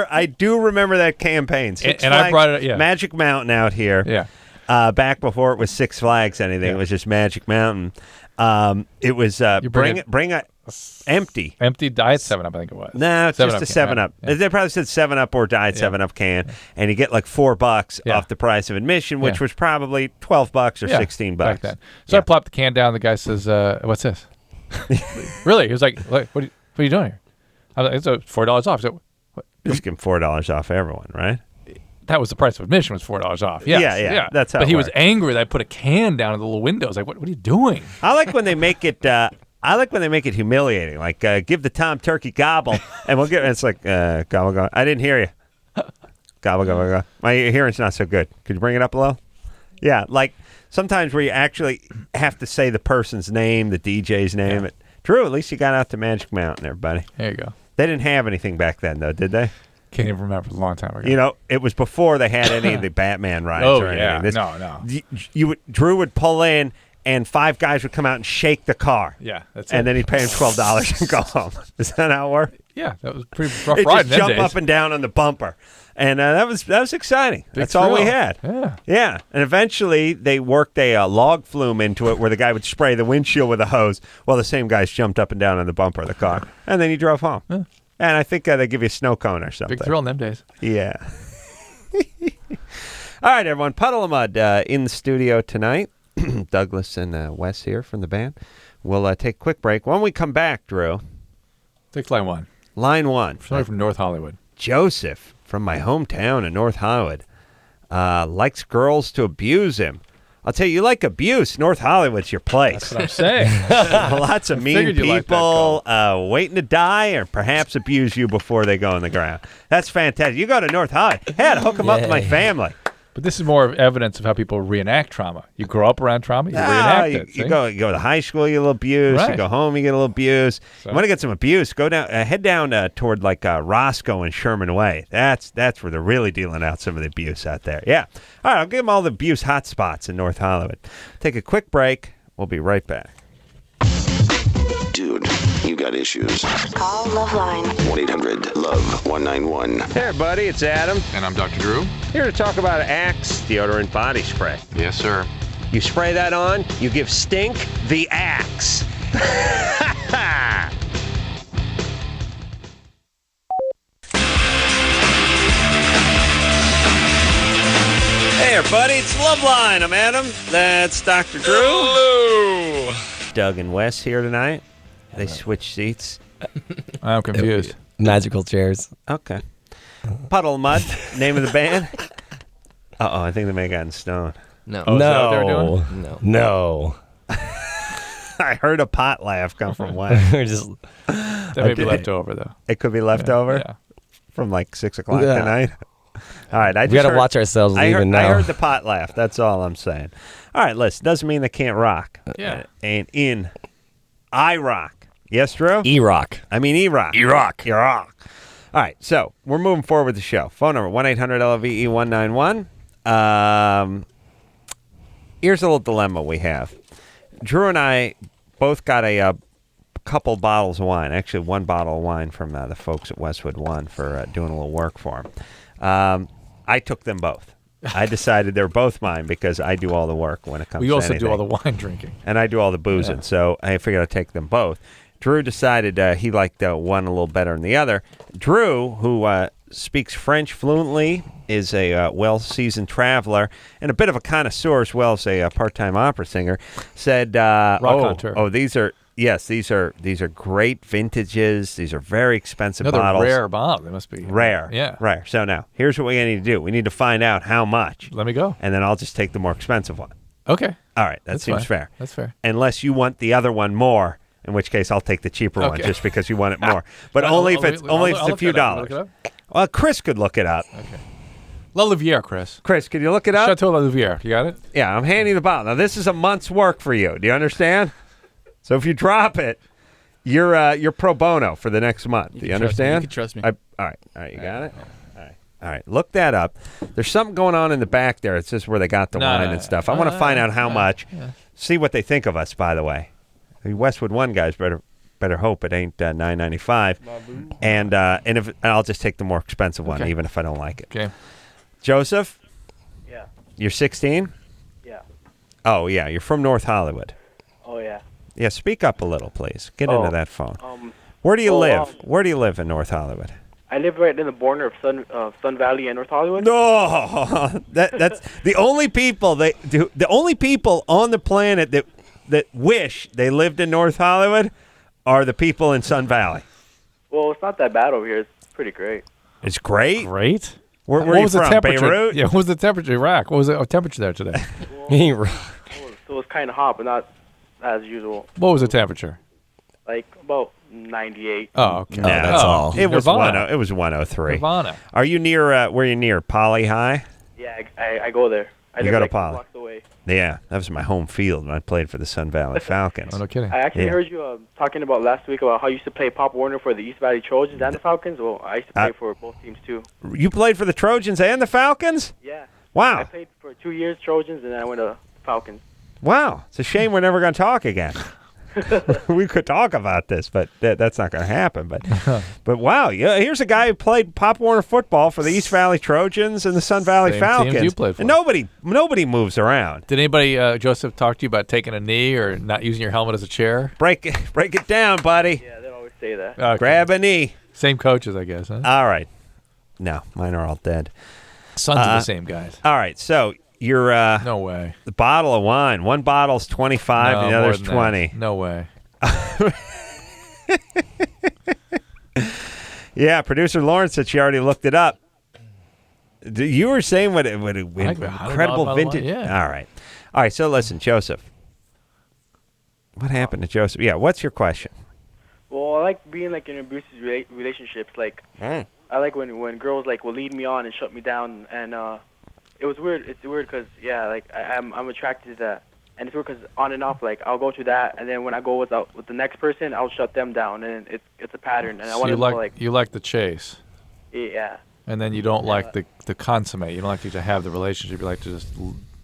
I do remember that campaign. Six And Flags, I brought it, yeah. Magic Mountain out here. Yeah. Back before it was Six Flags anything, it was just Magic Mountain. It was bring a empty Diet 7-Up, I think it was. No, it's just a 7-Up. Yeah. They probably said 7-Up or Diet 7-Up can, and you get like $4 off the price of admission, which was probably $12 or $16 back then. So I plopped the can down. The guy says, "What's this?" Really? He was like, "What are you doing here?" I was like, "It's $4 off." So, what? Just give him $4 off everyone, right? That was the price of admission, was $4 off. Yes. Yeah. That's how. But it he was works. angry that I put a can down in the little windows. Like, what are you doing? I like when they make it. I like when they make it humiliating. Like, give the Tom Turkey gobble, and we'll get. It's like gobble gobble. I didn't hear you. Gobble gobble gobble. My hearing's not so good. Could you bring it up a little? Yeah, like sometimes where you actually have to say the person's name, the DJ's name. Yeah. Drew, at least you got out to Magic Mountain there, buddy. There you go. They didn't have anything back then, though, did they? Can't even remember. It was a long time ago. It was before they had any of the Batman rides or anything. No. Drew would pull in, and 5 guys would come out and shake the car. Yeah, that's and it. then he'd pay him $12 and go home. Is that how it worked? Yeah, that was a pretty rough It ride. just in them jump days. up and down on the bumper. And that was exciting. Big That's all we thrill. had. Yeah. Yeah. And eventually they worked a log flume into it where the guy would spray the windshield with a hose while the same guys jumped up and down on the bumper of the car. And then he drove home. Yeah. And I think they give you a snow cone or something. Big thrill in them days. Yeah. All right, everyone. Puddle of Mud in the studio tonight. Douglas and Wes here from the band. We'll take a quick break. When we come back, Drew. Take line 1. Line 1. Somebody from North Hollywood. Joseph from my hometown in North Hollywood likes girls to abuse him. I'll tell you like abuse. North Hollywood's your place. That's what I'm saying. Lots of mean figured you liked that people waiting to die or perhaps abuse you before they go on the ground. That's fantastic. You go to North Hollywood. Hey, I'd hook them up with my family. But this is more of evidence of how people reenact trauma. You grow up around trauma, you reenact it. You go to high school, you get a little abuse. Right. You go home, you get a little abuse. So- You want to get some abuse? Go down, head down toward like Roscoe and Sherman Way. That's where they're really dealing out some of the abuse out there. Yeah. All right, I'll give them all the abuse hot spots in North Hollywood. Take a quick break. We'll be right back. Dude, you got issues. Call LoveLine. 1-800-LOVE-191. Hey, everybody, it's Adam. And I'm Dr. Drew. Here to talk about Axe deodorant body spray. Yes, sir. You spray that on, you give stink the Axe. Hey, everybody, it's LoveLine. I'm Adam. That's Dr. Drew. Hello. Doug and Wes here tonight. They switched seats. I'm confused. Magical chairs. Okay. Puddle of Mud, name of the band. Uh-oh, I think they may have gotten stoned. No. Oh, is that what they were doing? No. I heard a pot laugh come from Wes. We're just. That may be left over, though. It could be left over Yeah. from like 6 o'clock tonight. All right, We got to watch ourselves even now. I heard the pot laugh. That's all I'm saying. All right, listen. Doesn't mean they can't rock. Yeah. And in I rock. Yes, Drew? E-Rock. I mean E-Rock. E-Rock. E-Rock. All right, so we're moving forward with the show. Phone number, 1-800-LOVE-191. Here's a little dilemma we have. Drew and I both got a couple bottles of wine. Actually, one bottle of wine from the folks at Westwood One for doing a little work for them. I took them both. I decided they're both mine because I do all the work when it comes to We also anything. do all the wine drinking. And I do all the boozing, so I figured I'd take them both. Drew decided he liked one a little better than the other. Drew, who speaks French fluently, is a well-seasoned traveler and a bit of a connoisseur as well as a part-time opera singer, said, these are great vintages. These are very expensive bottles. Rare bottle. They must be rare. Yeah. Rare. So now, here's what we need to do. We need to find out how much. Let me go. And then I'll just take the more expensive one. Okay. All right. That That's seems fine. fair. That's fair. Unless you want the other one more, in which case I'll take the cheaper one just because you want it more. But only if it's a few dollars. Well, Chris could look it up. Okay. La Louvière, Chris. Chris, could you look it up? Chateau La Louvière. You got it? Yeah, I'm handing you the bottle. Now, this is a month's work for you. Do you understand? So if you drop it, you're pro bono for the next month. Do you understand? You can trust me. All right, you got it? All right, look that up. There's something going on in the back there. It says where they got the wine and stuff. I want to find out how much. Yeah. See what they think of us, by the way. The Westwood One guys better hope it ain't $9.95. And I'll just take the more expensive one, even if I don't like it. Okay. Joseph? Yeah. You're 16? Yeah. Oh, yeah. You're from North Hollywood. Oh, yeah. Yeah, speak up a little, please. Get into that phone. Um, Where do you live? Where do you live in North Hollywood? I live right in the border of Sun Valley and North Hollywood. No, that's the only people the only people on the planet that wish they lived in North Hollywood are the people in Sun Valley. Well, it's not that bad over here. It's pretty great. It's great. Great. Where are you from? Beirut? Yeah. What was the temperature? Iraq. What was the temperature there today? It was kind of hot, but not as usual. What was the temperature? Like about 98. Oh, okay. No, that's all. It was Nirvana. It was 103. Nirvana. Are you near? Where you near? Poly High? Yeah, I go there. I You live go to like 2 Poly. blocks away. Yeah, that was my home field when I played for the Sun Valley Falcons. Oh, no kidding. I actually heard you talking about last week about how you used to play Pop Warner for the East Valley Trojans and the Falcons. Well, I used to play for both teams too. You played for the Trojans and the Falcons? Yeah. Wow. I played for 2 years Trojans, and then I went to Falcons. Wow. It's a shame we're never going to talk again. We could talk about this, but that's not going to happen. But wow, yeah, here's a guy who played Pop Warner football for the East Valley Trojans and the Sun Valley Same Falcons. teams you played for. And nobody moves around. Did anybody, Joseph, talk to you about taking a knee or not using your helmet as a chair? Break it down, buddy. Yeah, they always say that. Okay. Grab a knee. Same coaches, I guess, huh? All right. No, mine are all dead. Sons of the same guys. All right, so you're no way. The bottle of wine. One bottle's 25, and the other's 20. No way. Yeah, producer Lawrence said she already looked it up. You were saying what incredible vintage. Yeah. All right. So listen, Joseph. What happened to Joseph? Yeah. What's your question? Well, I like being like in abusive relationships. Like I like when girls like will lead me on and shut me down, and it was weird. It's weird because like I'm attracted to that, and it's weird because on and off, like I'll go to that, and then when I go with the next person, I'll shut them down, and it's a pattern. And I So want you to like, know, like you like the chase. Yeah. And then you don't like the consummate. You don't like to have the relationship. You like to just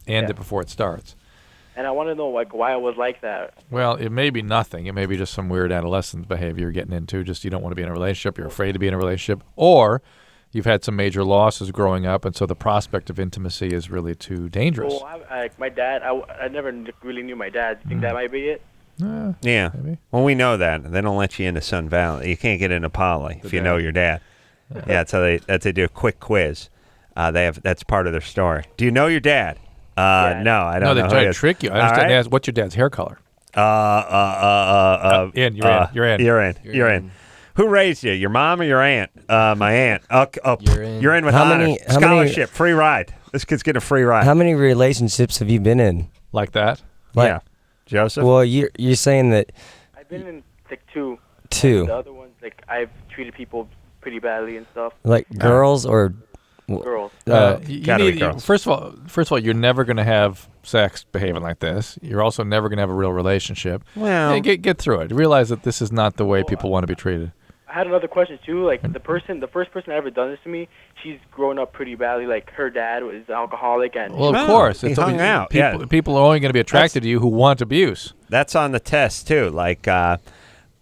end it before it starts. And I want to know like why I was like that. Well, it may be nothing. It may be just some weird adolescent behavior you're getting into. Just you don't want to be in a relationship. You're afraid to be in a relationship. Or you've had some major losses growing up, and so the prospect of intimacy is really too dangerous. Well, like my dad, I never really knew my dad. You think that might be it? Yeah. Maybe. Well, we know that. They don't let you into Sun Valley. You can't get into Poly if you know your dad. Yeah, that's how they do a quick quiz. That's part of their story. Do you know your dad? No, I don't know. No, they try to trick you. I understand. They ask, what's your dad's hair color? You're in. Who raised you? Your mom or your aunt? My aunt. You're in with honor. Scholarship, free ride. This kid's getting a free ride. How many relationships have you been in? Like that? Yeah. Joseph? Well, you're saying that... I've been in like two. Two. And the other ones, like I've treated people pretty badly and stuff. Like girls or... Girls. First of all, you're never going to have sex behaving like this. You're also never going to have a real relationship. Well, get through it. Realize that this is not the way people want to be treated. I had another question too. Like the first person that ever done this to me, she's grown up pretty badly. Like her dad was alcoholic, and well, of course, he hung out. People are only going to be attracted to you who want abuse. That's on the test too. Like, do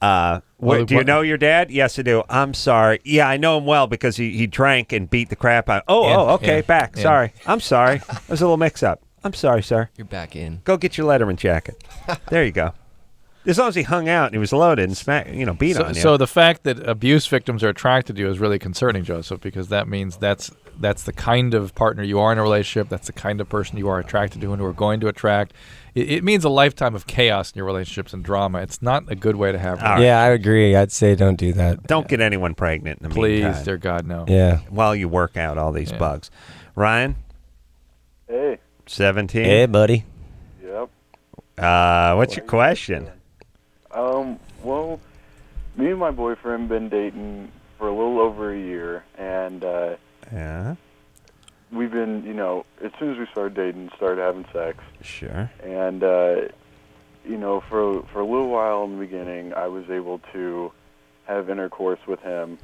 you know your dad? Yes, I do. I'm sorry. Yeah, I know him well because he drank and beat the crap out. Okay, back. Yeah. Sorry. I'm sorry. There's a little mix-up. I'm sorry, sir. You're back in. Go get your Letterman jacket. There you go. As long as he hung out and he was loaded and beat on you. So the fact that abuse victims are attracted to you is really concerning, Joseph, because that means that's the kind of partner you are in a relationship. That's the kind of person you are attracted to and who are going to attract. It means a lifetime of chaos in your relationships and drama. It's not a good way to have. Right. Yeah, I agree. I'd say don't do that. Don't get anyone pregnant in the meantime. Please, dear God, no. Yeah. While you work out all these bugs. Ryan? Hey. 17? Hey, buddy. Yep. What's your question? Well, me and my boyfriend been dating for a little over a year, and we've been, as soon as we started dating, started having sex. Sure. And for a little while in the beginning, I was able to have intercourse with him.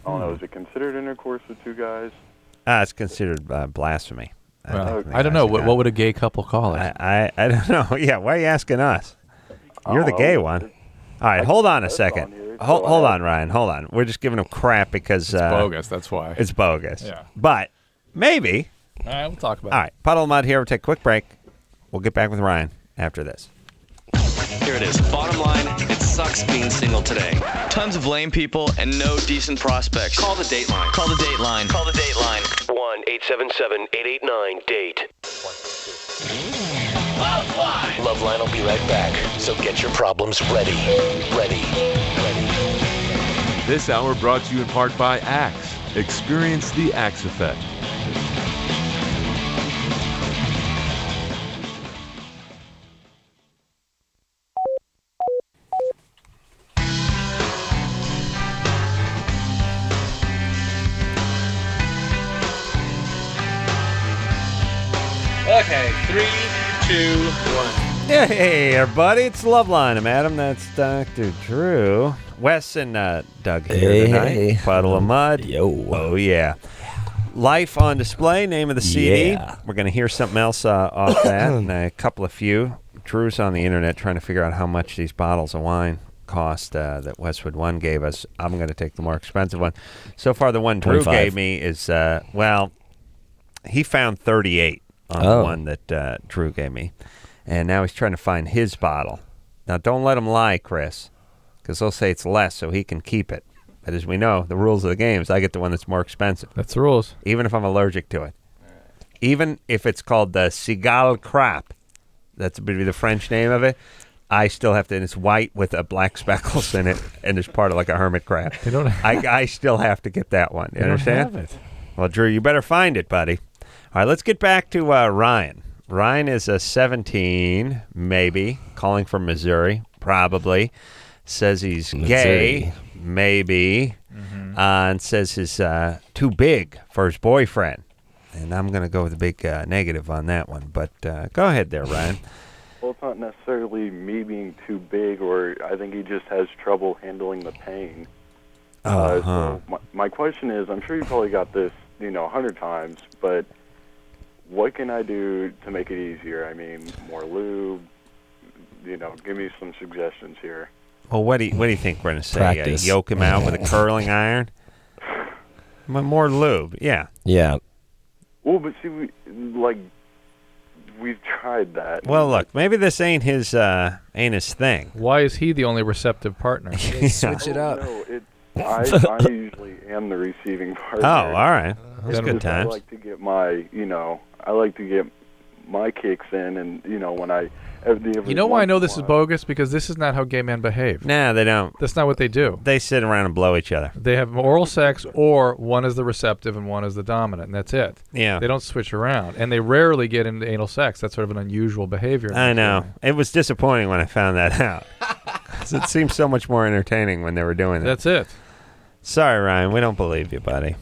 I don't know, is it considered intercourse with two guys? It's considered blasphemy. I don't know. What would a gay couple call it? I don't know. Yeah, why are you asking us? You're the gay one. All right, hold on a second. Hold on, Ryan. Hold on. We're just giving him crap because... It's bogus, that's why. It's bogus. Yeah. But maybe... All right, we'll talk about it. All right, Puddle of Mud here. We'll take a quick break. We'll get back with Ryan after this. Here it is. Bottom line, it sucks being single today. Tons of lame people and no decent prospects. Call the Dateline. Call the Dateline. Call the Dateline. 1-877-889-DATE. LoveLine will be right back, so get your problems ready. This hour brought to you in part by Axe. Experience the Axe effect. Okay, 3, 2, 1. Hey, everybody, it's LoveLine. I'm Adam. That's Dr. Drew. Wes and Doug here tonight. Hey. Puddle of Mud. Yo. Oh, yeah. Life on Display, name of the CD. Yeah. We're going to hear something else off that, and a couple of few. Drew's on the internet trying to figure out how much these bottles of wine cost that Westwood One gave us. I'm going to take the more expensive one. So far, the one Drew 25. gave me is, he found 38 on the one that Drew gave me. And now he's trying to find his bottle. Now, don't let him lie, Chris, because he'll say it's less so he can keep it. But as we know, the rules of the game is I get the one that's more expensive. That's the rules. Even if I'm allergic to it. Even if it's called the Cigale Crap, that's would be the French name of it, I still have to, and it's white with a black speckles in it, and it's part of like a hermit crab. They don't I still have to get that one. You They don't understand? have it. Well, Drew, you better find it, buddy. All right, let's get back to Ryan. Ryan is a 17, maybe, calling from Missouri, probably. Says he's gay, maybe, and says he's too big for his boyfriend. And I'm going to go with a big negative on that one. But go ahead there, Ryan. Well, it's not necessarily me being too big, or I think he just has trouble handling the pain. So my question is, I'm sure you probably got this, 100 times, but what can I do to make it easier? I mean, more lube, give me some suggestions here. Well, what do you think we're going to say? Practice. Yoke him out with a curling iron? More lube, yeah. Yeah. Well, but see, we've tried that. Well, look, maybe this ain't his thing. Why is he the only receptive partner? Switch it up. No, I usually am the receiving partner. Oh, all right. That's good I times. like to get my kicks in, and when I have the. You know why I know this is bogus? Because this is not how gay men behave. Nah, they don't. That's not what they do. They sit around and blow each other. They have oral sex, or one is the receptive and one is the dominant, and that's it. Yeah. They don't switch around, and they rarely get into anal sex. That's sort of an unusual behavior. I know. It was disappointing when I found that out. 'Cause it seemed so much more entertaining when they were doing that. That's it. Sorry, Ryan. We don't believe you, buddy.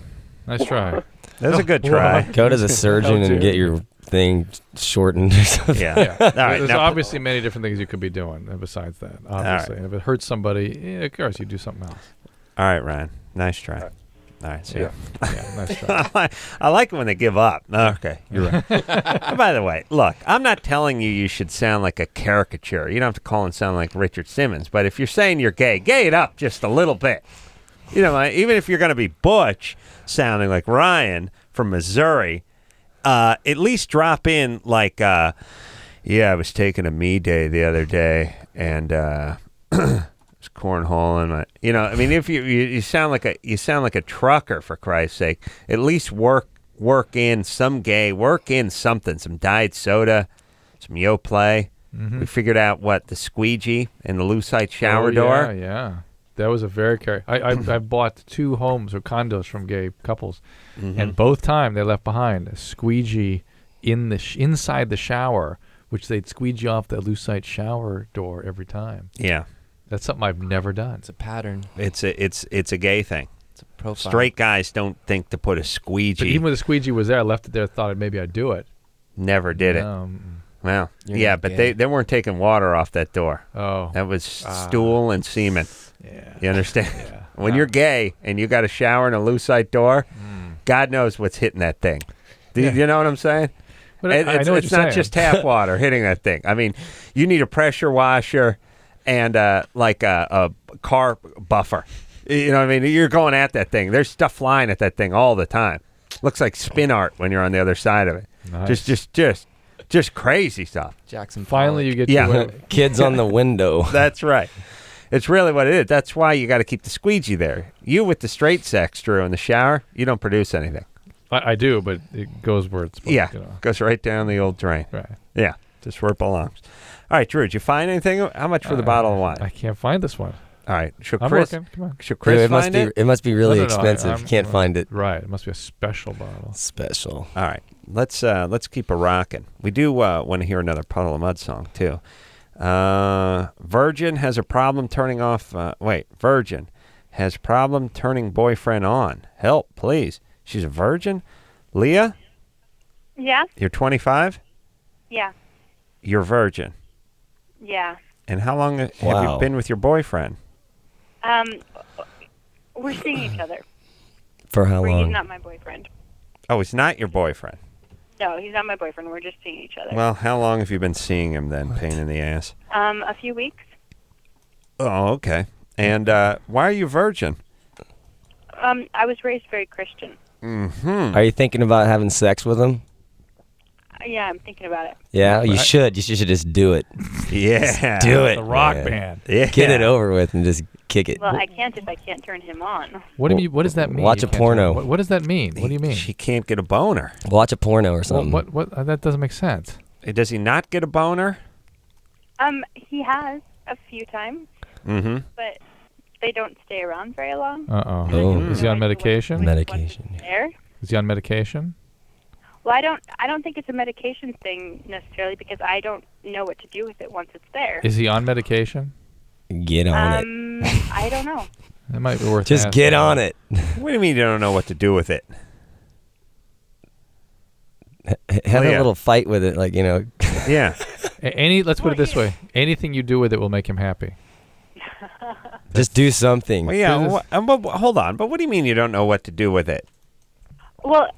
Nice try. That was a good try. Go to the surgeon and get your thing shortened or something. Yeah. All right. There's Now, obviously many different things you could be doing besides that, obviously. right. And if it hurts somebody, of course, you do something else. all right, Ryan. Nice try. All right. See ya. Yeah, nice try. I like it when they give up. Okay, you're right. By the way, look, I'm not telling you should sound like a caricature. You don't have to call and sound like Richard Simmons. But if you're saying you're gay it up just a little bit. Even if you're going to be butch sounding like Ryan from Missouri, at least drop in like, I was taking a me day the other day and was cornholing. If you sound like a trucker, for Christ's sake, at least work in some gay, work in something, some diet soda, some yo play. Mm-hmm. We figured out the squeegee and the lucite shower door. Yeah. That was a very I bought 2 homes or condos from gay couples, and both time they left behind a squeegee in the inside the shower, which they'd squeegee off the lucite shower door every time. Yeah, that's something I've never done. It's a pattern. It's a gay thing. It's a profile. Straight guys don't think to put a squeegee. But even when the squeegee was there, I left it there. Thought maybe I'd do it. Never did it. Well, yeah, but they weren't taking water off that door. Oh, that was stool and semen. Yeah, you understand? Yeah. When you're gay and you got a shower and a lucite door, God knows what's hitting that thing. Do you know what I'm saying? But it's not just tap water hitting that thing. I mean, you need a pressure washer and like a car buffer. You know what I mean? You're going at that thing. There's stuff flying at that thing all the time. Looks like spin art when you're on the other side of it. Nice. Just crazy stuff. Jackson. Finally, you get kids on the window. That's right. It's really what it is. That's why you got to keep the squeegee there. You with the straight sex, Drew, in the shower, you don't produce anything. I do, but it goes where it's supposed to. Goes right down the old drain. Right. Yeah, just where it belongs. All right, Drew, did you find anything? How much for the bottle of wine? I can't find this one. All right, should I'm Chris? working. Come on. Should Chris find it? It must be really No, expensive. You can't find it. Right. It must be a special bottle. Special. All right, let's keep a rocking. We do want to hear another Puddle of Mud song too. Virgin has a problem turning off. Virgin has problem turning boyfriend on. Help, please. She's a virgin. Leah? Yeah? You're 25? Yeah. You're virgin. Yeah. And how long have you been with your boyfriend? We're seeing each other. For how long? He's not my boyfriend. Oh, he's not your boyfriend. No, he's not my boyfriend. We're just seeing each other. Well, how long have you been seeing him then? Pain in the ass. A few weeks. Oh, okay. And why are you virgin? I was raised very Christian. Mm-hmm. Are you thinking about having sex with him? Yeah, I'm thinking about it. Yeah, you should. You should just do it. Yeah. Just do it. The rock band. Yeah. Get it over with and just kick it. Well, I can't if I can't turn him on. What do you? What does that mean? Watch a porno. What does that mean? What do you mean? She can't get a boner. Watch a porno or something. What? That doesn't make sense. Does he not get a boner? He has a few times. Mm-hmm. But they don't stay around very long. Oh. Is he on medication? Medication. There. Is he on medication? Well, I don't think it's a medication thing necessarily because I don't know what to do with it once it's there. Is he on medication? Get on it. I don't know. It might be worth just asking. get on it. What do you mean you don't know what to do with it? have a little fight with it, like, you know. Yeah. Let's put it this way: anything you do with it will make him happy. Just do something. Well, yeah. Hold on. But what do you mean you don't know what to do with it? Well,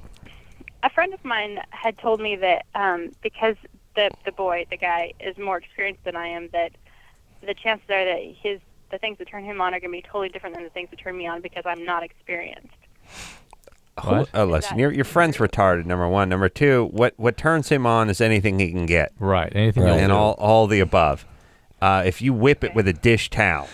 a friend of mine had told me that because the guy, is more experienced than I am, that the chances are that the things that turn him on are going to be totally different than the things that turn me on because I'm not experienced. Oh, listen, your friend's retarded, number one. Number two, what turns him on is anything he can get. Right, anything and all the above. If you whip it with a dish towel,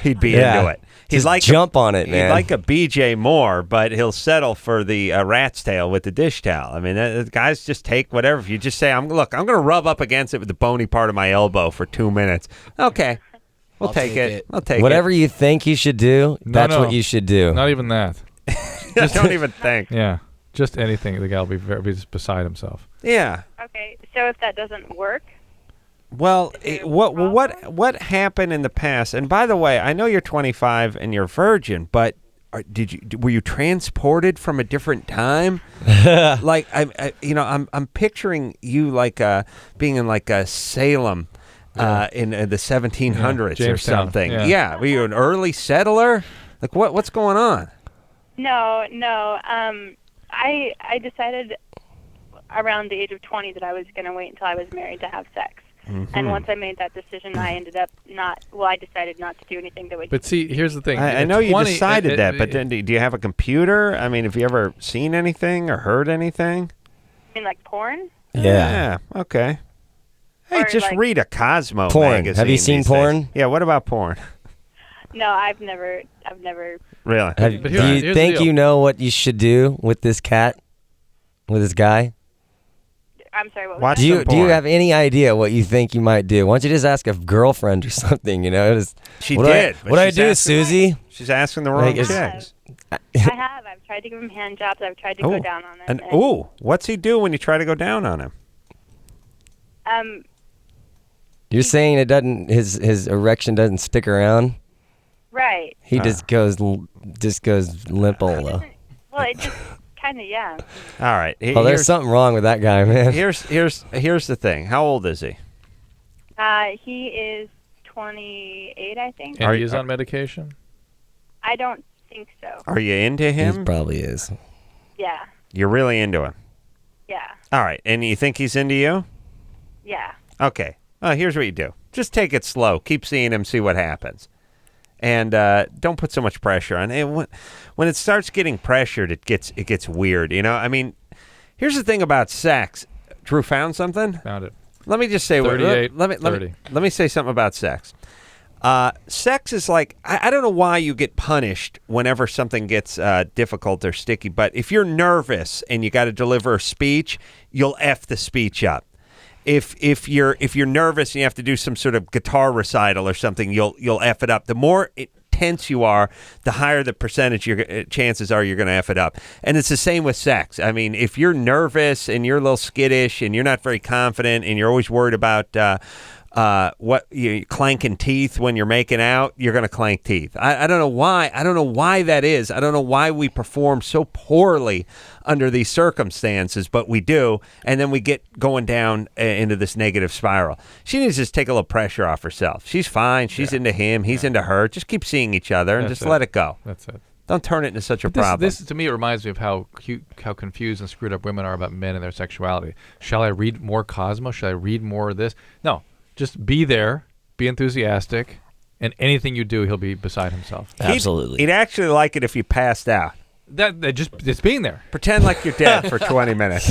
he'd be into it. He's like jump on it, man. He'd like a BJ more, but he'll settle for the rat's tail with the dish towel. I mean, the guys just take whatever. If you just say, I'm going to rub up against it with the bony part of my elbow for 2 minutes. Okay. I'll take it. I'll take whatever you think you should do, that's what you should do. Not even that. Just don't even think. Yeah. Just anything. The guy will be just beside himself. Yeah. Okay, so if that doesn't work? Well, what happened in the past? And by the way, I know you're 25 and you're virgin, but were you transported from a different time? Like I'm picturing you like being in like a Salem in the 1700s or something. Yeah. Were you an early settler? Like what's going on? No. I decided around the age of 20 that I was going to wait until I was married to have sex. Mm-hmm. And once I made that decision, I ended up I decided not to do anything that would... But see, here's the thing. I know you decided that, but then do you have a computer? I mean, have you ever seen anything or heard anything? You mean like porn? Yeah. Okay. Hey, Or just like- read a Cosmo Porn. magazine. Have you seen these porn? days. Yeah, what about porn? No, I've never... Really? Do you think you know what you should do with this cat? With this guy? I'm sorry, what was Do you have any idea what you think you might do? Why don't you just ask a girlfriend or something, you know? She what did. What do I do, Susie? She's asking the wrong chicks. I have. I've tried to give him hand jobs. I've tried to go down on him. And what's he do when you try to go down on him? You're saying it doesn't. His erection doesn't stick around. Right. He just goes limp. Well, it just kind of, yeah. All right. There's something wrong with that guy, man. Here's the thing. How old is he? He is 28, I think. And he is on medication? I don't think so. Are you into him? He probably is. Yeah. You're really into him? Yeah. All right. And you think he's into you? Yeah. Okay. Here's what you do. Just take it slow. Keep seeing him, see what happens. And don't put so much pressure on it. When it starts getting pressured, it gets weird, you know? I mean, here's the thing about sex. Drew found something? Found it. Let me just say 38, let me say something about sex. Sex is like, I don't know why you get punished whenever something gets difficult or sticky, but if you're nervous and you got to deliver a speech, you'll F the speech up. If you're nervous and you have to do some sort of guitar recital or something, you'll F it up. The more tense you are, the higher the percentage chances are you're going to F it up. And it's the same with sex. I mean, if you're nervous and you're a little skittish and you're not very confident and you're always worried about what you clanking teeth when you're making out, you're going to clank teeth. I don't know why. I don't know why that is. I don't know why we perform so poorly under these circumstances, but we do, and then we get going down into this negative spiral. She needs to just take a little pressure off herself. She's fine. She's into him. He's into her. Just keep seeing each other and let it go. That's it. Don't turn it into such a problem. This, to me, it reminds me of how confused and screwed up women are about men and their sexuality. Shall I read more Cosmo? Shall I read more of this? No. Just be there, be enthusiastic, and anything you do, he'll be beside himself. Absolutely. He'd actually like it if you passed out. It's being there. Pretend like you're dead for 20 minutes.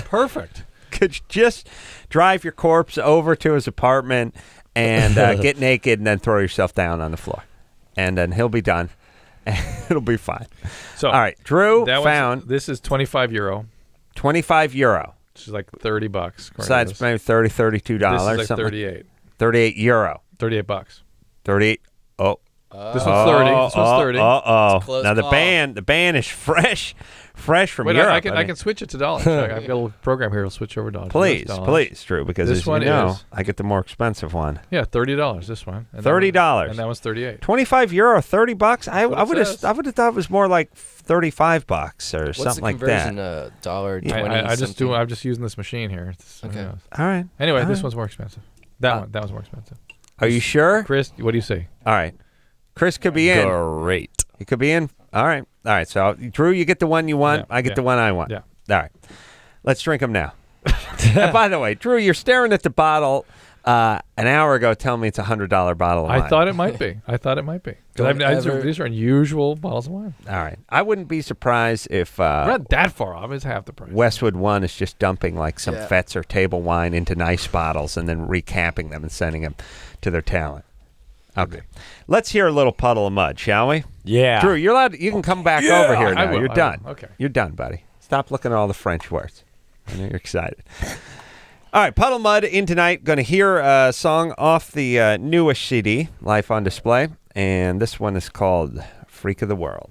Perfect. Could you just drive your corpse over to his apartment and get naked and then throw yourself down on the floor. And then he'll be done. And it'll be fine. So, all right, Drew found... This is €25. €25. Which is like $30. Besides maybe $30, $32. This is like something 38. €38. $38. 38. Oh, This one's 30. This one's 30. Uh-oh. Now the band is fresh from Wait, Europe. I can switch it to dollars. I've got a little program here. I'll switch over to dollars. Please, Drew, because this as one you know, is, I get the more expensive one. Yeah, $30. This one. And $30. And that one's 38. €25, $30. I would have thought it was more like $35 or something like that. What's the conversion? $1.20. I'm just using this machine here. Okay. All right. Anyway, All this right. one's more expensive. That one's more expensive. Are you sure, Chris? What do you say? All right. Chris could be in. Great. He could be in. All right. So, Drew, you get the one you want. I get the one I want. Yeah. All right. Let's drink them now. And by the way, Drew, you're staring at the bottle an hour ago telling me it's a $100 bottle of wine. I thought it might be. These are unusual bottles of wine. All right. I wouldn't be surprised if We're not that far off. It's half the price. Westwood One is just dumping like some Fetzer table wine into nice bottles and then recapping them and sending them to their talent. Okay. Let's hear a little Puddle of Mud, shall we? Yeah. Drew, you're allowed. You can come back over here I now. will, You're I done. will. Okay. You're done, buddy. Stop looking at all the French words. I know you're excited. All right, Puddle of Mud in tonight. Going to hear a song off the newest CD, Life on Display, and this one is called Freak of the World.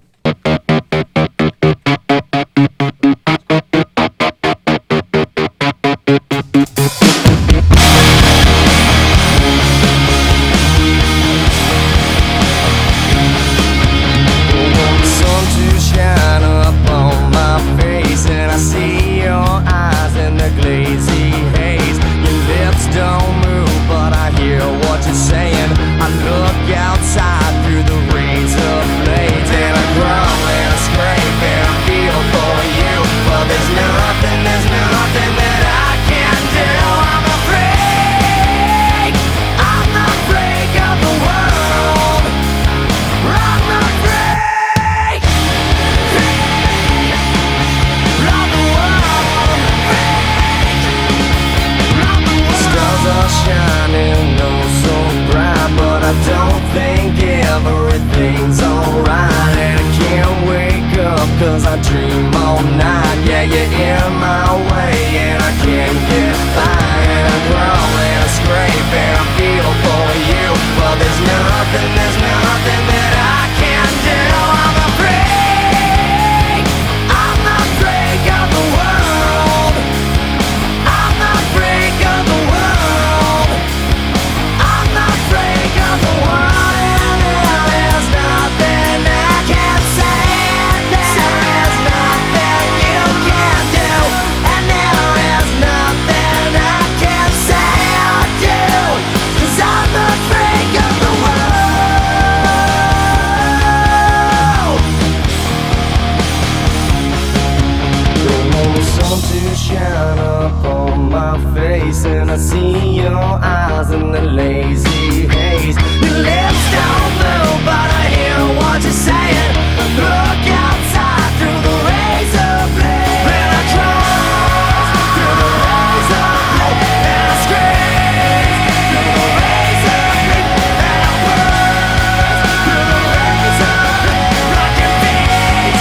Sun to shine up on my face, and I see your eyes in the glazy haze. Your lips don't move, but I hear what you're saying. I look outside through the razor blades, and I growl and I scrape and I feel for you. But there's nothing that I can do. I'm a freak. I'm the freak of the world. I'm the freak. Stars are shining oh so bright, but I don't think everything's alright. And I can't wake up cause I dream all night. Yeah, you're in my way and I can't get by. And I crawl and I scrape and I feel for you. But there's nothing that I can do. I'm a freak. I'm the freak of the world. I'm the freak of the world. I'm the freak of the world. And there's nothing I can say. And there's nothing you can do. And there is nothing I can say or do. 'Cause I'm the freak of the world. The sun to shine up on my face, and I see your eyes in the lazy haze. Your lips don't move, but I hear what you're saying. Look outside through the razor blade, and I crawl through the razor blade, and I scream through the razor blade, and I burn through the razor blade. Rock your feet,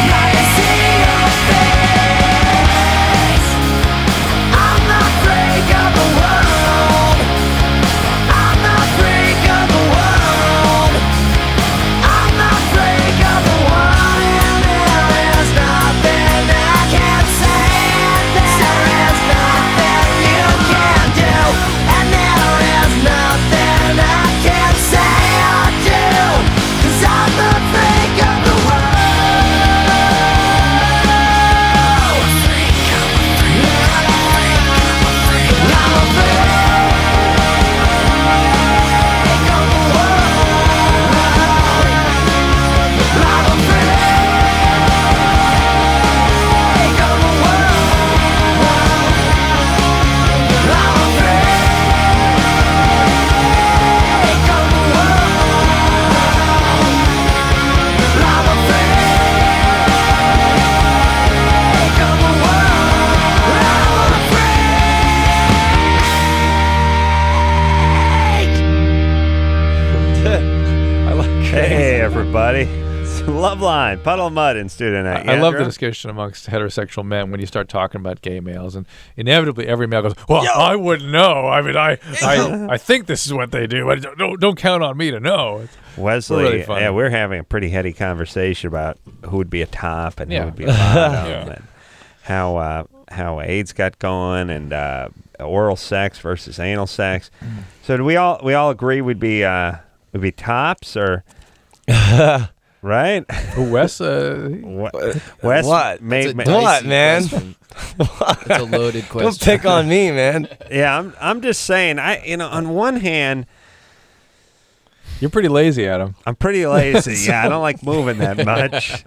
I can see your face. I'm the freak of the world. I'm the freak of the world. I'm the freak of the world. And there is nothing I can say. And there is nothing you can do. And there is nothing I can say or do. 'Cause I'm the freak of the world. Hey, everybody. LoveLine, Puddle of Mud in studio tonight. I Yeah, love Drew? the discussion amongst heterosexual men when you start talking about gay males, and inevitably every male goes, "Well, I wouldn't know. I mean, I think this is what they do. But don't count on me to know." Wesley, really funny. yeah, we're having a pretty heady conversation about who would be a top and who would be a bottom, and how AIDS got going, and oral sex versus anal sex. So do we all agree we'd be tops, or right? Wes, Wes, What? What, man? It's a loaded question. Don't pick on me, man. Yeah, I'm just saying. On one hand, you're pretty lazy, Adam. I'm pretty lazy. Yeah, I don't like moving that much.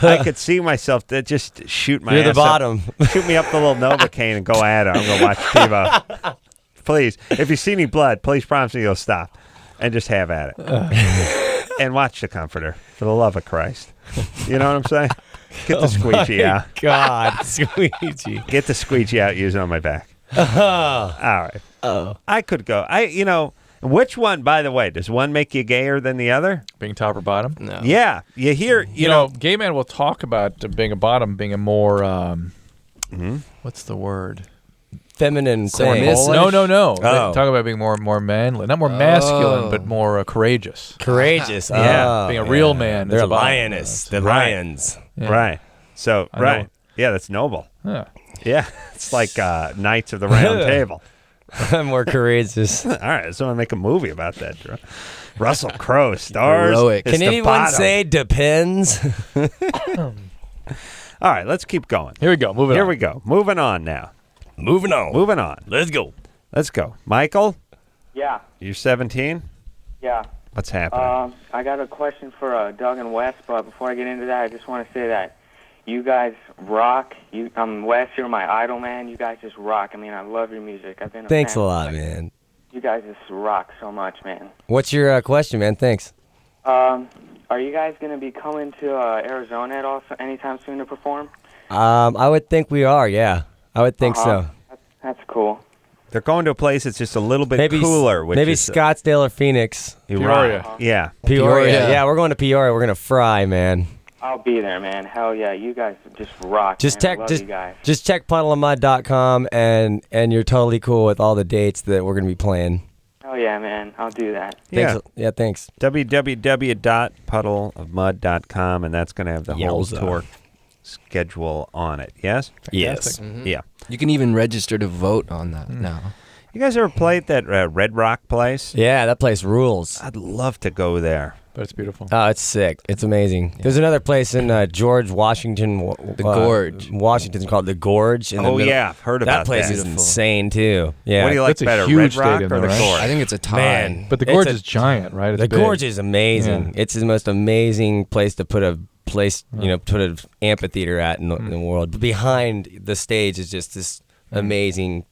I could see myself to just shoot my You're the ass bottom. up, shoot me up the little Novocaine and go at it. I'm going to watch TiVo. Please, if you see any blood, please promise me you'll stop and just have at it. And watch The Comforter, for the love of Christ. You know what I'm saying? Get the squeegee out. God, squeegee. Get the squeegee out, use it on my back. All right. I could go. Which one, by the way, does one make you gayer than the other? Being top or bottom? No. Yeah. You hear, you know, gay men will talk about being a bottom, being a more, what's the word? Feminine thing. No. Oh. They talk about being more manly, not more masculine, but more courageous. Courageous. Yeah, being a real man. They're is a bottom. lioness. They're lions. Yeah. Right. So, I know. right. Yeah, that's noble. Yeah. Yeah. It's like Knights of the Round Table. I'm more courageous. All right, someone make a movie about that, Drew. Russell Crowe stars. Heroic. It's Can the anyone bottom. say depends? All right, let's keep going. Here we go. Here we go. Moving on now. Moving on. Let's go. Michael, Yeah, you're 17? yeah. What's happening? I got a question for Doug and Wes, but before I get into that, I just want to say that you guys rock. Wes, you're my idol, man. You guys just rock. I mean, I love your music. I've been Thanks fan a lot, man. You guys just rock so much, man. What's your question, man? Thanks. Are you guys going to be coming to Arizona at all anytime soon to perform? I would think we are, yeah. I would think so. That's cool. They're going to a place that's just a little bit cooler. Which maybe is, Scottsdale or Phoenix. Peoria. Right. Yeah. Peoria. Yeah, we're going to Peoria. We're going to fry, man. I'll be there, man. Hell yeah. You guys just rock, Just Oh, man. I love you guys. just check puddleofmud.com and you're totally cool with all the dates that we're going to be playing. Oh yeah, man. I'll do that. Thanks. www.puddleofmud.com, and that's going to have the whole Yowza. tour schedule on it. Yes? Yes. Mhm. Yeah. You can even register to vote on that now. You guys ever played that Red Rock place? Yeah, that place rules. I'd love to go there. But it's beautiful. Oh, it's sick. It's amazing. There's another place in George Washington. The Gorge. Washington's called the Gorge. In the Oh, middle. yeah. I've heard about that. place that. is Beautiful. insane, too. Yeah. What do you like That's a better, huge Red Rock stadium, or the though, right? Gorge? I think it's a tie. Man. But the It's Gorge a- is giant, right? It's The big. Gorge is amazing. Yeah. It's the most amazing place to put an amphitheater at in the world. But behind the stage is just this amazing,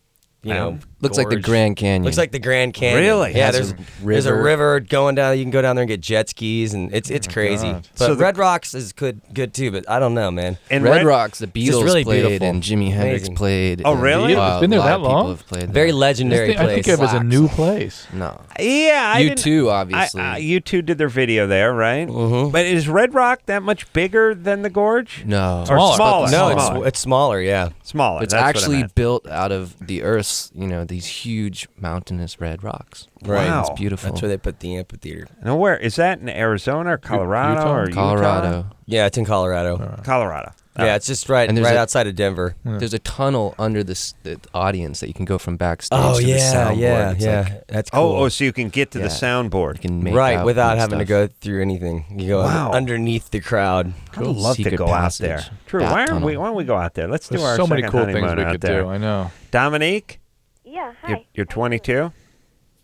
Looks like the gorge. Grand Canyon. Looks like the Grand Canyon. Really? Yeah, Has there's a river going down. You can go down there and get jet skis, and it's crazy. God. But So Red Rocks is good too. But I don't know, man. And Red Rocks, the just Beatles really played beautiful. and Jimi Hendrix Amazing. played. Oh, and really? It's been there a lot that of people long? have played Very there. legendary I think place. it was a new place. No. Yeah. I didn't- U2, obviously. U2 did their video there, right? Mhm. But is Red Rock that much bigger than the Gorge? No. Or smaller? No, Smaller. it's smaller. Yeah. Smaller. It's That's what I actually meant. built out of the Earth's, these huge mountainous red rocks. Right. Wow. It's beautiful. That's where they put the amphitheater. Now, where is that in Arizona or Colorado Utah? or Colorado. Yeah, it's in Colorado. Utah? Colorado. Yeah, it's just right And there's a- outside of Denver. There's a tunnel under the audience that you can go from backstage Oh to the soundboard. yeah. It's like, That's cool. Oh, so you can get to the Yeah. soundboard. you can make Right, out without and having to stuff. go through anything. You go Wow. underneath the crowd. I'd love to Secret go passage. out there. True. Bat Why tunnel. don't we go out there? Let's do There's our so many second cool things honeymoon we out could there. do. I know. Dominique, Yeah, hi. you're 22.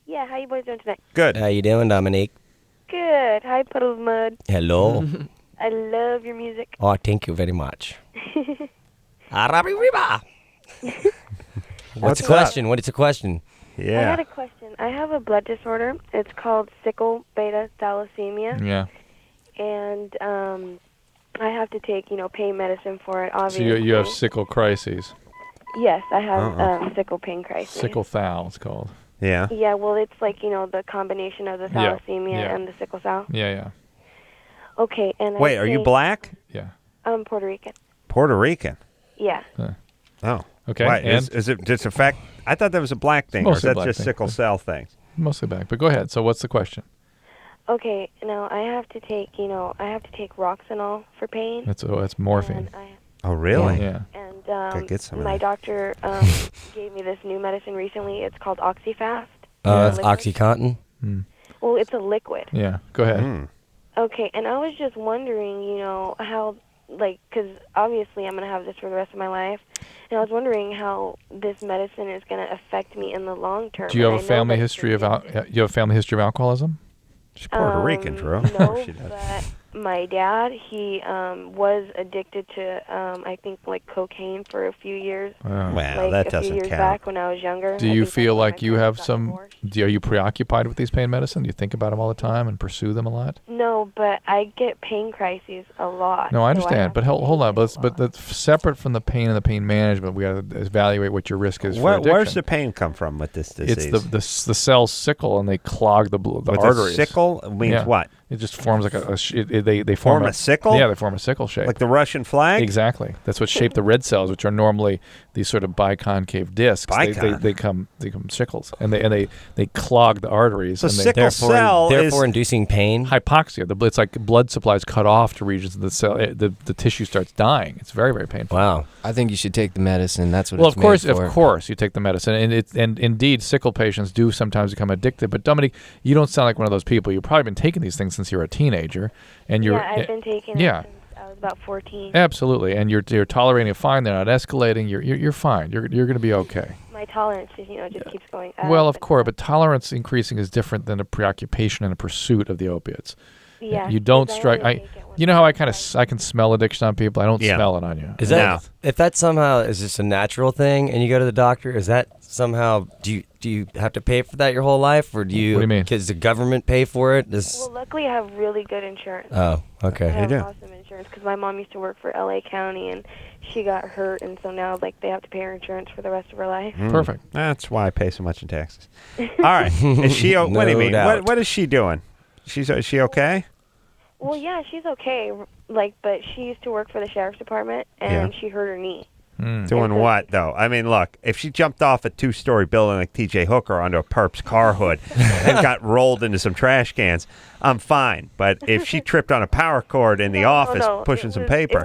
Yeah, how you boys doing tonight? Good. How you doing, Dominique? Good. Hi, Puddle of Mud. Hello. I love your music. Oh, thank you very much. What's What's the question? What is the question? I Yeah. had a question. I have a blood disorder. It's called sickle beta thalassemia, Yeah. and I have to take, pain medicine for it. So Obviously. you have sickle crises. Yes, I have Uh-oh. sickle pain crisis. Sickle thal, it's called. Yeah. Yeah, well, it's like the combination of the Yeah, thalassemia yeah. and the sickle cell. Yeah, yeah. Okay, and I Wait, are you think- black? Yeah. I'm Puerto Rican. Puerto Rican. Yeah. Oh. Okay, Why, and? is it just a fact? I thought that was a black thing, or is Mostly that black just thing. sickle cell thing? Mostly black. But go ahead. So what's the question? Okay, now I have to take, Roxanol for pain. That's morphine. Oh, really? Yeah. And Gotta get some of my that. doctor gave me this new medicine recently. It's called Oxyfast. That's Liquid. OxyContin. Well, it's a liquid. Yeah. Go ahead. Okay, and I was just wondering, how, because obviously I'm going to have this for the rest of my life, and I was wondering how this medicine is going to affect me in the long term. Do you have And a I know family that history of alcoholism? She's Puerto Rican, Drew. No, but my dad, he was addicted to, I think, cocaine for a few years. Well, like that a doesn't few years count. back when I was younger. Do you feel like you have some? Are you preoccupied with these pain medicine? Do you think about them all the time and pursue them a lot? No, but I get pain crises a lot. No, I so understand, have but hold on. But that's separate from the pain and the pain management. We got to evaluate what your risk is for addiction. Where's the pain come from with this disease? It's the cells sickle and they clog the With arteries. a sickle means Yeah. what? It just forms like they form a sickle? Yeah, they form a sickle shape. Like the Russian flag? Exactly. That's what shaped the red cells, which are normally these sort of biconcave discs. Bicon. They come sickles, and they clog the arteries. So and sickle cell therefore inducing pain. Hypoxia. It's like blood supply is cut off to regions of the cell. The tissue starts dying. It's very, very painful. Wow. I think you should take the medicine. That's what Well, it's of course, made for. of course, you take the medicine, and indeed, sickle patients do sometimes become addicted. But Dominique, you don't sound like one of those people. You've probably been taking these things since you were a teenager, and you're I've been taking yeah. it since I was about 14. Absolutely, and you're tolerating it fine. They're not escalating. You're fine. You're going to be okay. My tolerance just, just keeps going up. Well, of course, but tolerance increasing is different than a preoccupation and a pursuit of the opiates. Yeah, You don't because I strike. only take it You know how I can smell addiction on people. I don't Yeah. smell it on you. Is that if that somehow is just a natural thing, and you go to the doctor? Is that somehow do you have to pay for that your whole life, or do you? What do you mean? Does the government pay for it? Well, luckily I have really good insurance. Oh, okay. I have awesome insurance because my mom used to work for LA County and she got hurt, and so now they have to pay her insurance for the rest of her life. Perfect. That's why I pay so much in taxes. All right. Is she? What do you No mean? doubt. What is she doing? Is she okay? Well, yeah, she's okay. But she used to work for the sheriff's department, and she hurt her knee. Doing what, though? I mean, look, if she jumped off a 2-story building like T.J. Hooker onto a perp's car hood and got rolled into some trash cans, I'm fine. But if she tripped on a power cord in the office pushing some paper,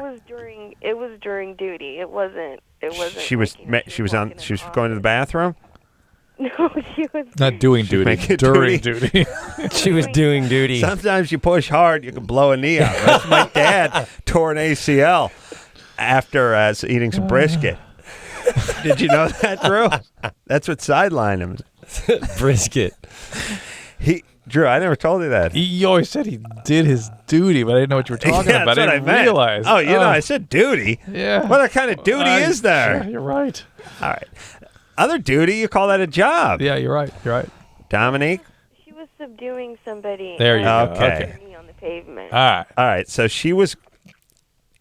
It was during duty. It wasn't. she was going to the bathroom. No, she was Not doing duty. making During duty. duty. She was doing duty. Sometimes you push hard, you can blow a knee out. That's my dad tore an ACL after eating some brisket. Did you know that, Drew? That's what sidelined him. Brisket. Drew, I never told you that. You always said he did his duty, but I didn't know what you were talking Yeah, about. that's I what didn't I meant. realize. Oh, I said duty. Yeah. What kind of duty is there? Yeah, you're right. All right. Other duty, you call that a job. Yeah, you're right. You're right. Dominique? She was subduing somebody. There you go. Okay. On the pavement. All right. So she was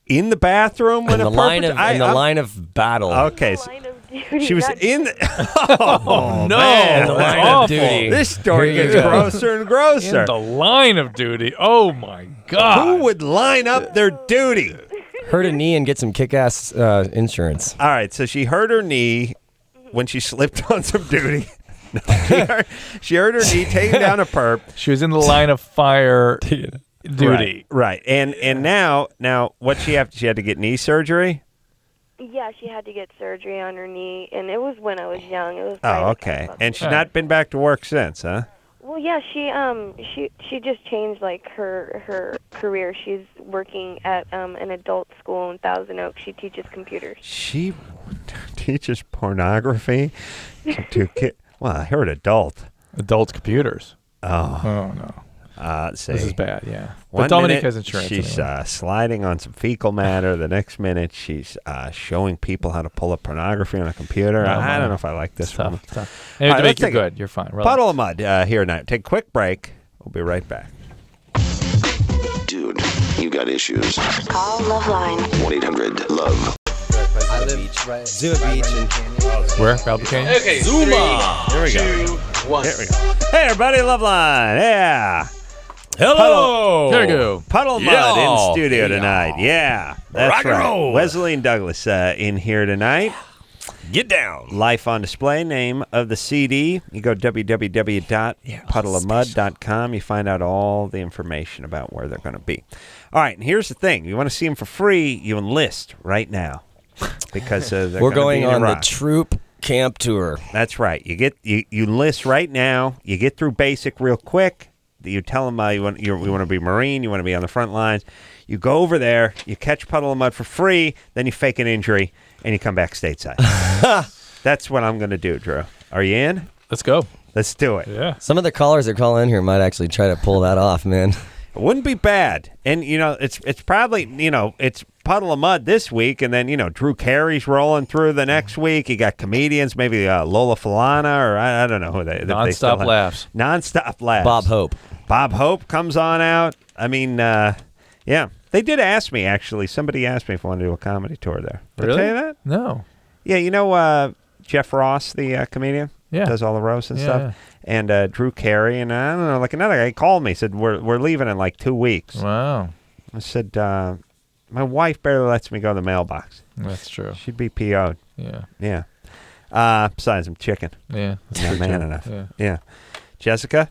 in the bathroom when in the line of battle. Okay. She was in the... Oh, no. man. In the line of duty. This story Here you gets go. grosser and grosser. In the line of duty. Oh, my God. Who would line up their duty? Hurt a knee and get some kick-ass insurance. All right. So she hurt her knee when she slipped on some duty. No, she hurt her knee taking down a perp. She was in the line of fire duty. Right. And now what she had to get knee surgery? Yeah, she had to get surgery on her knee, and it was when I was young. It was. Oh, okay. And she's not been back to work since, huh? Well, yeah, she just changed her career. She's working at an adult school in Thousand Oaks. She teaches computers. She teaches pornography to kids. Well, I heard adult computers. Oh no. Let's see. This is bad. Yeah. One But Dominique minute, has insurance. She's anyway. sliding on some fecal matter. The next minute, she's showing people how to pull up pornography on a computer. I don't know if I like this one. Tough. Anyway, All right, Dominique, let's you're take good. You're fine. Relax. Puddle of Mud here now. Take a quick break. We'll be right back. Dude, you got issues. Call LoveLine. 1-800-LOVE. I live right Zuma Beach and Where? Baldwin Canyon? Okay, Zuma. Here we go. 3, 2, 1. Here we go. Hey, everybody. LoveLine. Yeah. Hello. There you go. Puddle of Mud in studio tonight. Yeah, that's Rock and right. roll. Wesley and Douglas in here tonight. Get down. Life on display, name of the CD. You go www.puddleofmud.com. You find out all the information about where they're going to be. All right, and here's the thing. You want to see them for free, you enlist right now. Because we're going on the troop camp tour. That's right. You enlist right now. You get through basic real quick. You tell them you want to be Marine, you want to be on the front lines. You go over there, you catch Puddle of Mud for free, then you fake an injury, and you come back stateside. That's what I'm going to do, Drew. Are you in? Let's go. Let's do it. Yeah. Some of the callers that call in here might actually try to pull that off, man. It wouldn't be bad. And, it's probably, it's Puddle of Mud this week, and then, Drew Carey's rolling through the next week. You got comedians, maybe Lola Falana, or I don't know who they Non-stop laughs. Non-stop laughs. Bob Hope. Bob Hope comes on out. I mean, yeah. They did ask me, actually. Somebody asked me if I wanted to do a comedy tour there. Did Really? I tell you that? No. Yeah, Jeff Ross, the comedian? Yeah. Does all the roasts and stuff. Yeah. And Drew Carey, and I don't know, like another guy called me, said, we're leaving in like 2 weeks. Wow. I said, my wife barely lets me go to the mailbox. That's true. She'd be PO'd. Yeah. Yeah. Besides, I'm chicken. Yeah. Not man enough. Yeah. Jessica?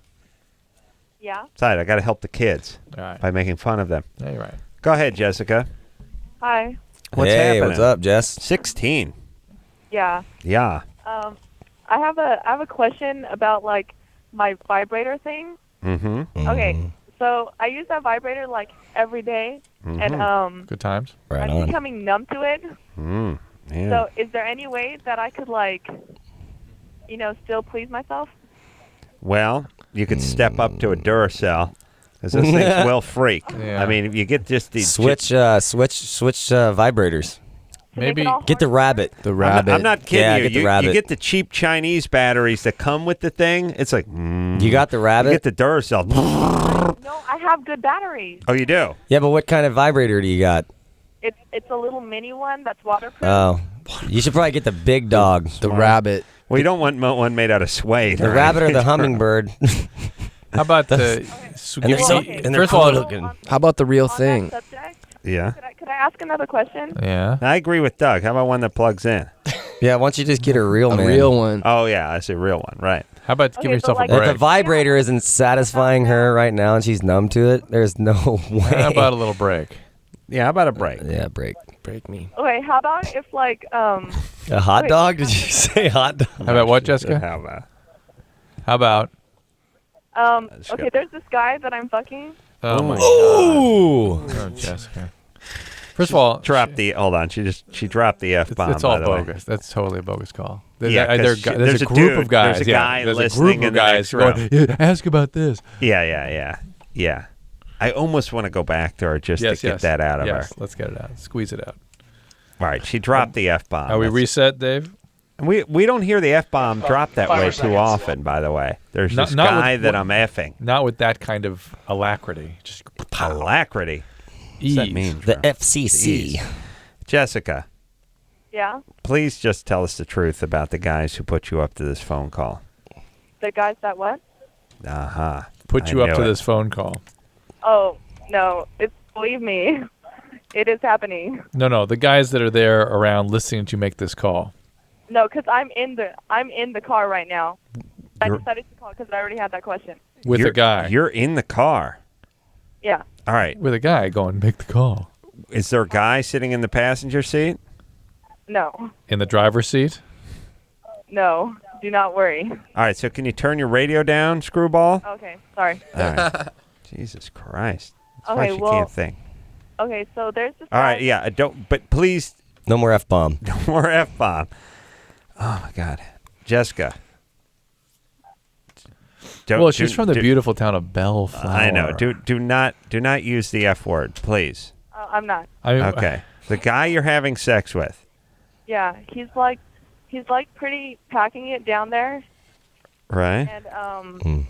Yeah. Besides, I got to help the kids by making fun of them. Yeah, you're right. Go ahead, Jessica. Hi. What's hey, happening? what's up, Jess? 16. Yeah. Yeah. I have a question about like my vibrator thing. Mm-hmm. Okay. So I use that vibrator like every day, and Good times. Right I'm on. becoming numb to it. Yeah. So is there any way that I could like, still please myself? Well, you could step up to a Duracell, because this thing's will freak. Yeah. I mean, you get just the Switch vibrators. Maybe Get the rabbit. The rabbit. I'm not kidding Yeah, you. get the You rabbit. get the cheap Chinese batteries that come with the thing. It's like You got the rabbit? You get the Duracell. No, I have good batteries. Oh, you do? Yeah, but what kind of vibrator do you got? It's a little mini one that's waterproof. Oh, you should probably get the big dog. The rabbit. Well, you don't want one made out of suede. The rabbit or the hummingbird. How about the? And they're First they're of all, cool looking. How about the real On thing? that subject, Yeah. could I ask another question? yeah. I agree with Doug. How about one that plugs in? Yeah, why don't you just get a real A man? real one. Oh, yeah, I see a real one. Right. How about Okay, giving but yourself a like- If break? the vibrator isn't satisfying her right now and she's numb to it, there's no way. How about a little break? Yeah, how about a break? Yeah, break. Break me. Okay, how about if like A hot Wait. dog? Did you say hot dog? How about what, Jessica? How about? How about? okay, there's this guy that I'm fucking. Oh my Ooh. God. Oh, Jessica. First of all, Hold on. She dropped the F bomb. it's all by the way. bogus. That's totally a bogus call. Yeah, 'cause there's a group dude, of guys. there's a yeah, guy there's a listening group in of the guys next row. going, yeah, ask about this. Yeah. I almost want to go back to her just Yes, to get yes. that out of her. Yes, let's get it out. Squeeze it out. All right, she dropped the F bomb. Are we reset, Dave? We don't hear the F bomb drop that way too often. By the way, there's this guy that I'm effing. Not with that kind of alacrity. Just alacrity. What's that mean? The Drew? FCC. Ease. Jessica, Yeah. please just tell us the truth about the guys who put you up to this phone call. The guys that what? Put you up to this phone call. Oh no! Believe me, it is happening. No, the guys that are there around listening to make this call. No, because I'm in the car right now. I decided to call because I already had that question. With a guy. You're in the car. Yeah. All right. With a guy going, make the call. Is there a guy sitting in the passenger seat? No. In the driver's seat? No. Do not worry. All right, so can you turn your radio down, screwball? Okay. Sorry. All right. Jesus Christ. That's why Okay, she well- can't think. Okay. So there's this. All right, yeah, but please. No more F-bomb. No more F-bomb. Oh, my God. Jessica. Well, she's from the beautiful town of Bellflower. I know. Do not use the F word, please. I'm not. Okay. The guy you're having sex with. Yeah. He's like pretty packing it down there. Right. And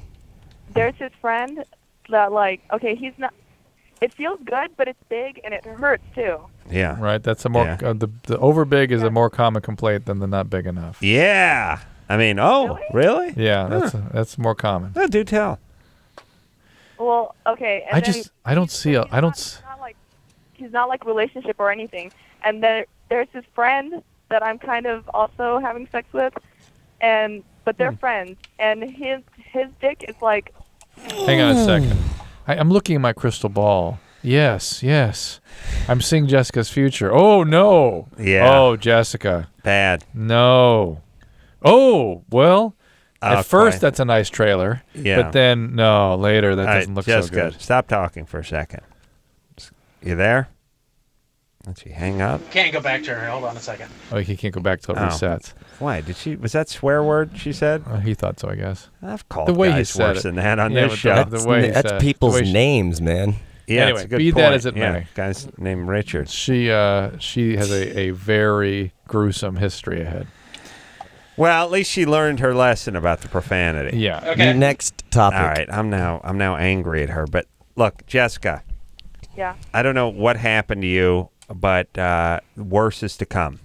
there's his friend that like he's not. It feels good, but it's big and it hurts too. Yeah. Right. That's a more the over big is a more common complaint than the not big enough. Yeah. I mean, really? Yeah, that's more common. No, do tell. Well, okay. And I then just I don't see a I don't. he's not like relationship or anything. And there's his friend that I'm kind of also having sex with, but they're friends. And his dick is like. Hang on a second. I'm looking at my crystal ball. Yes. I'm seeing Jessica's future. Oh no. Yeah. Oh, Jessica. Bad. No. Oh well. At Okay. first, that's a nice trailer. Yeah. But then, no, later, that All right, doesn't look Jessica, so good. stop talking for a second. You there? Let's see. Hang up. Can't go back to her. Hold on a second. Oh, he can't go back till it resets. Why? Was that swear word she said? He thought so, I guess. I've called the way guys he said worse it. than that on Yeah, this but show. the way he That's said it. people's The way she- names, man. Yeah, Anyway, it's a good be point. that as it yeah, may. Guy's named Richard. She has a very gruesome history ahead. Well, at least she learned her lesson about the profanity. Yeah. Okay. Next topic. All right. I'm now angry at her. But look, Jessica. Yeah. I don't know what happened to you, but worse is to come.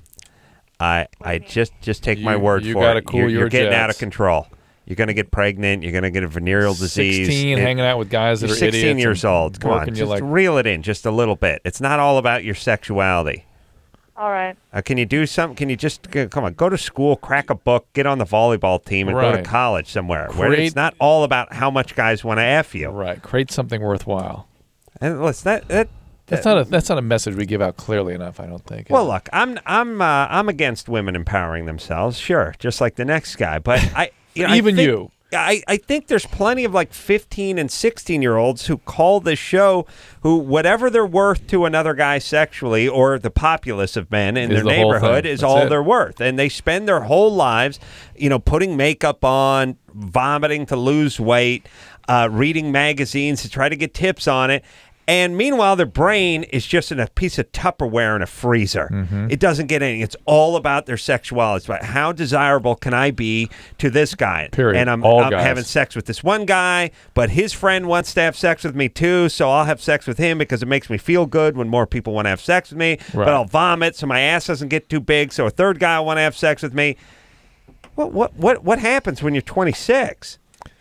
I just take my word you for gotta it. cool You're your getting out of jets. control. You're going to get pregnant. You're going to get a venereal disease. 16, hanging out with guys that You're are 16 idiots years and old. Come on, working you just like- reel it in just a little bit. It's not all about your sexuality. All right. Can you do something? Can you just come on? Go to school, crack a book, get on the volleyball team, and go to Right. college somewhere where Create- it's not all about how much guys want to f you. Right. Create something worthwhile. And listen, That's not a message we give out clearly enough, I don't think. well, look, I'm against women empowering themselves, sure, just like the next guy. But I think there's plenty of like 15 and 16-year-olds who call this show who, whatever they're worth to another guy sexually or the populace of men in Is their the whole neighborhood thing. is That's all it. they're worth. And they spend their whole lives, putting makeup on, vomiting to lose weight, reading magazines to try to get tips on it. And meanwhile, their brain is just in a piece of Tupperware in a freezer. Mm-hmm. It doesn't get anything. It's all about their sexuality. It's about how desirable can I be to this guy. Period. And I'm Guys. having sex with this one guy, but his friend wants to have sex with me too, so I'll have sex with him because it makes me feel good when more people want to have sex with me. Right. But I'll vomit so my ass doesn't get too big, so a third guy will want to have sex with me. What happens when you're 26?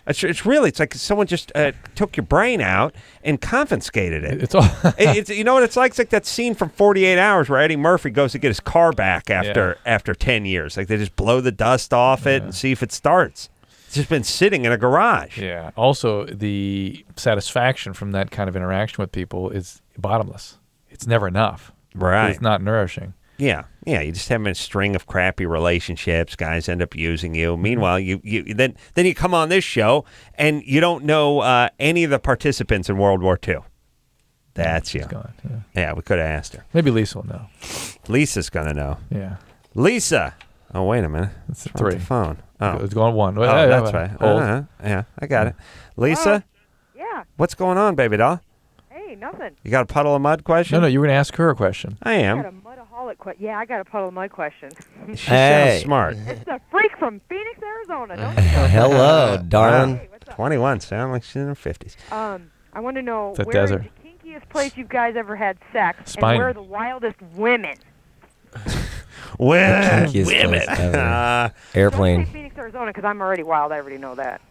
It's like someone just took your brain out and confiscated it. It's all It's you know what it's like? It's like that scene from 48 Hours where Eddie Murphy goes to get his car back after 10 years. Like they just blow the dust off it and see if it starts. It's just been sitting in a garage. Yeah. Also, the satisfaction from that kind of interaction with people is bottomless. It's never enough. Right. It's not nourishing. Yeah. You just have a string of crappy relationships. Guys end up using you. Meanwhile, then you come on this show and you don't know any of the participants in World War II. That's you. Yeah, we could have asked her. Maybe Lisa will know. Lisa's gonna know. Yeah. Lisa. Oh, wait a minute. It's What's 3. the phone. Oh, It's going 1. Oh, that's right. Hold. Yeah, I got it. Lisa. Yeah. What's going on, baby doll? Hey, nothing. You got a Puddle of Mud question? No, you were going to ask her a question. I I got am. a mudaholic yeah, I got a Puddle of Mud question. She Hey. sounds smart. It's the freak from Phoenix, Arizona. Don't you? Hello, darling. Hey, what's up? 21. Sound like she's in her 50s. I want to know It's a where desert. is the kinkiest place you guys ever had sex, Spine. and where are the wildest women? Women. Kinkiest place ever. Airplane. Don't say Phoenix, Arizona, because I'm already wild. I already know that.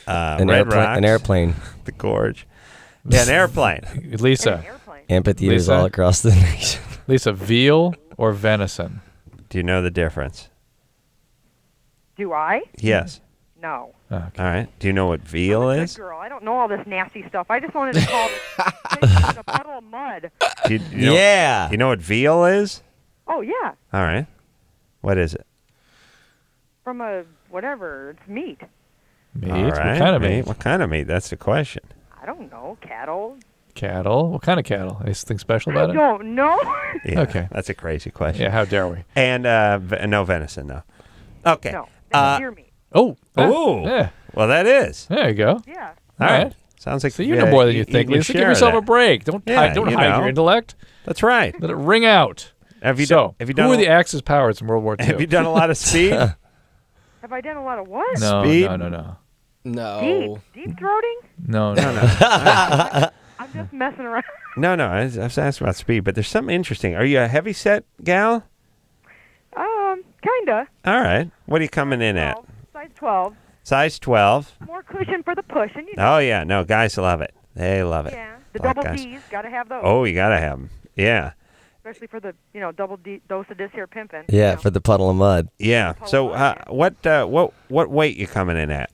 An Red airplane. Rocks, An airplane. the Gorge. Yeah, an airplane. Lisa. Amphitheaters Lisa? all across the nation. Lisa, veal or venison? Do you know the difference? Do I? Yes. No. All right. Do you know what veal I'm a is? good girl. I don't know all this nasty stuff. I just wanted to call this a Puddle of Mud. Do you know, Yeah. Do you know what veal is? Oh, yeah. All right. What is it? From a whatever. It's meat. Meat? All right. What kind of meat? What kind of meat? That's the question. I don't know. Cattle. Cattle? What kind of cattle? Anything special I about it? don't know. Yeah, Okay. That's a crazy question. Yeah, how dare we? And no venison, though. Okay. No. That's deer meat. Oh. Oh. Yeah. Well, that is. There you go. Yeah. All right. Sounds like So you know more than you think, you Lisa. Give share yourself that. a break. Don't Yeah, hide you know. your intellect. That's right. Let it ring out. Have you So, have you done who a- were the Axis powers in World War II? Have you done a lot of speed? Have I done a lot of what? No, Speed? no. No. Deep throating? No. I'm just messing around. No. I was asking about speed, but there's something interesting. Are you a heavy set gal? Kinda. All right. What are you coming in at? Size 12. Size 12. More cushion for the pushing. You know. Oh, yeah. No, guys love it. They love it. Yeah. The Black double guys. D's, got to have those. Oh, you got to have them. Yeah. Especially for the, double dose of this here pimping. Yeah, for the Puddle of Mud. Yeah. So what weight you coming in at?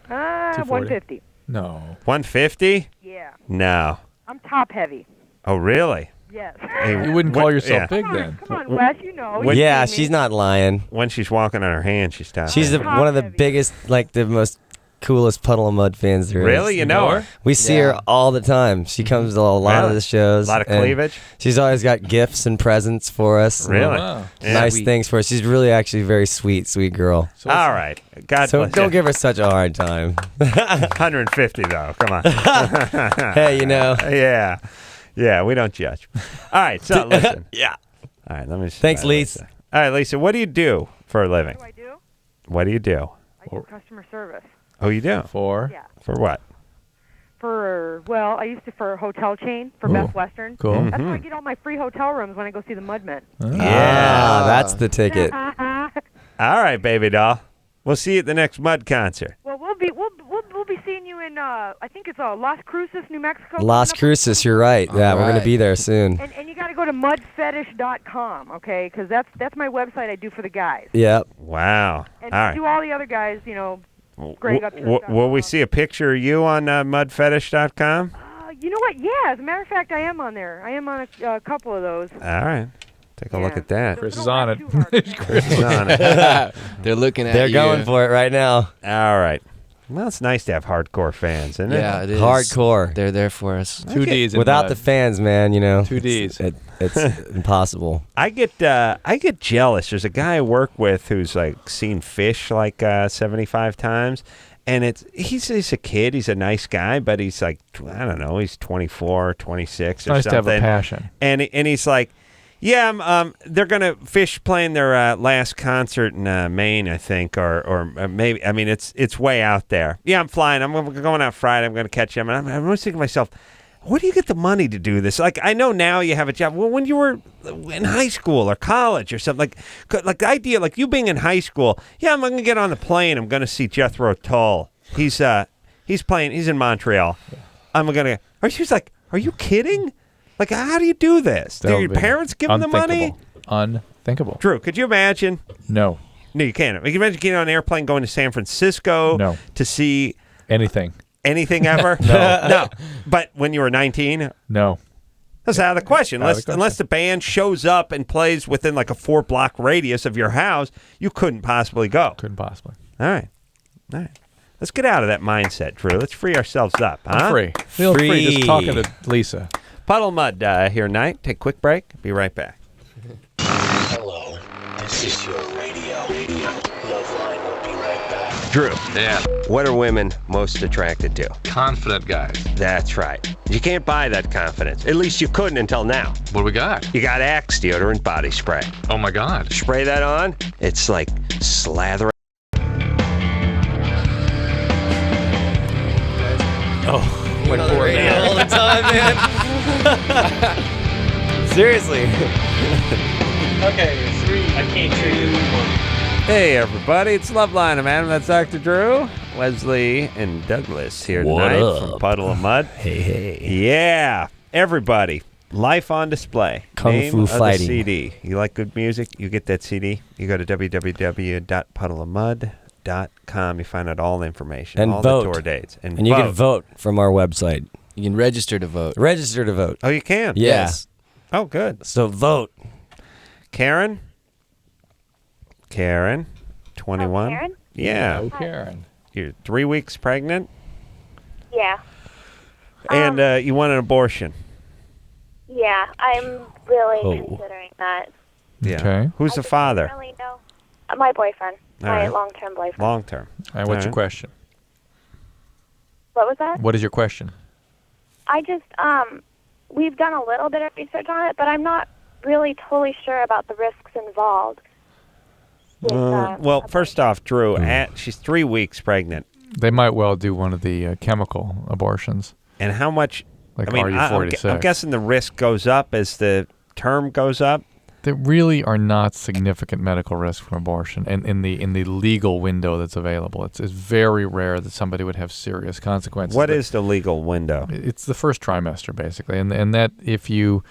150. No. 150? Yeah. No. I'm top heavy. Oh, really? Yes. Hey, You wouldn't call what- yourself yeah. big then. Come on, Wes, you know. When- Yeah, she's not lying. When she's walking on her hand, she's top. She's one of the biggest, like the most coolest Puddle of Mud fans there is. Really? You know her? We see her all the time. She comes to a lot of the shows. A lot of and cleavage? She's always got gifts and presents for us. and Really? Wow. Yeah. Nice Sweet. things for us. She's really actually a very sweet girl. All right. God So bless don't you. give her such a hard time. 150 though. Come on. Hey, you know. Yeah. Yeah, we don't judge. All right, so listen. Yeah. All right, let me see. Thanks, All right, Lisa. All right, Lisa, what do you do for a living? What do I do? What do you do? I do customer service. Oh, you do? For? Yeah. For what? I used to for a hotel chain for Best Western. Cool. That's where I Mhm. get all my free hotel rooms when I go see the Mudmen. Yeah, that's the ticket. All right, baby doll. We'll see you at the next Mud concert. Well, we'll be seeing you in I think it's Las Cruces, New Mexico. Las Cruces, you're right. Yeah, we're going to be there soon. And you got to go to mudfetish.com, okay? Because that's my website I do for the guys. Yep. Wow. And All right. do all the other guys, Greg up your stuff. Will we see a picture of you on mudfetish.com? You know what? Yeah, as a matter of fact, I am on there. I am on a couple of those. All right. Take a look at that. Chris is on it. Chris is on it. They're looking at They're you. going for it right now. All right. Well, it's nice to have hardcore fans, isn't it? Yeah, it is. Hardcore. They're there for us. 2 Ds in Without mud. the fans, man, 2 Ds. It's impossible. I get jealous. There's a guy I work with who's like seen Fish like 75 times, and he's a kid. He's a nice guy, but he's like, I don't know, he's 24, 26 or Nice something. to have a passion. And he's like, yeah, they're gonna Fish playing their last concert in Maine, I think, or maybe. I mean, it's way out there. Yeah, I'm flying. I'm going out Friday. I'm gonna catch him. And I'm always thinking to myself, where do you get the money to do this? Like, I know now you have a job. Well, when you were in high school or college or something, like the idea, like you being in high school, yeah, I'm gonna get on the plane. I'm gonna see Jethro Tull. He's playing. He's in Montreal. I'm gonna. She's like, are you kidding? Like, how do you do this? Do your parents give them the money? Unthinkable. Drew, could you imagine? No. No, you can't. You can imagine getting on an airplane going to San Francisco to see anything ever? No. But when you were 19? No. That's out of the question. Out of the question. Unless the band shows up and plays within like a 4-block radius of your house, you couldn't possibly go. Couldn't possibly. All right. Let's get out of that mindset, Drew. Let's free ourselves up. Huh? I'm free. Feel free just talking to Lisa. Puddle of Mud here tonight. Take a quick break. Be right back. Hello, this is your radio. LoveLine will be right back. Drew. Yeah. What are women most attracted to? Confident guys. That's right. You can't buy that confidence. At least you couldn't until now. What do we got? You got Axe deodorant body spray. Oh my God. Spray that on, it's like slather. Oh, went for it all the time, man. Seriously. Okay, 3. I can't hear you. 1. Hey, everybody. It's LoveLine, man. That's Dr. Drew, Wesley, and Douglas here What tonight up? from Puddle of Mud. Hey. Yeah. Everybody. Life on Display. Kung Name Fu of the Fighting. CD. You like good music? You get that CD. You go to www.puddleofmud.com. You find out all the information, And all vote. the tour dates. And you can vote from our website. You can register to vote. Register to vote. Oh, you can? Yeah. Yes. Oh, good. So vote. Karen, 21. Karen? Yeah. Oh, Karen. You're 3 weeks pregnant, Yeah. and you want an abortion. Yeah, I'm really Oh. considering that. Yeah. Okay. Who's the father? I don't really know. My boyfriend. All My right. long-term boyfriend. Long term. All right, what's your question? What was that? What is your question? I just, we've done a little bit of research on it, but I'm not really totally sure about the risks involved. Well, first off, Drew, she's 3 weeks pregnant. They might well do one of the chemical abortions. And how much? Like I mean, RU46. I'm guessing the risk goes up as the term goes up. there really are not significant medical risks from abortion, and in the legal window that's available. It's very rare that somebody would have serious consequences. What is the legal window? It's the first trimester, basically, and that if you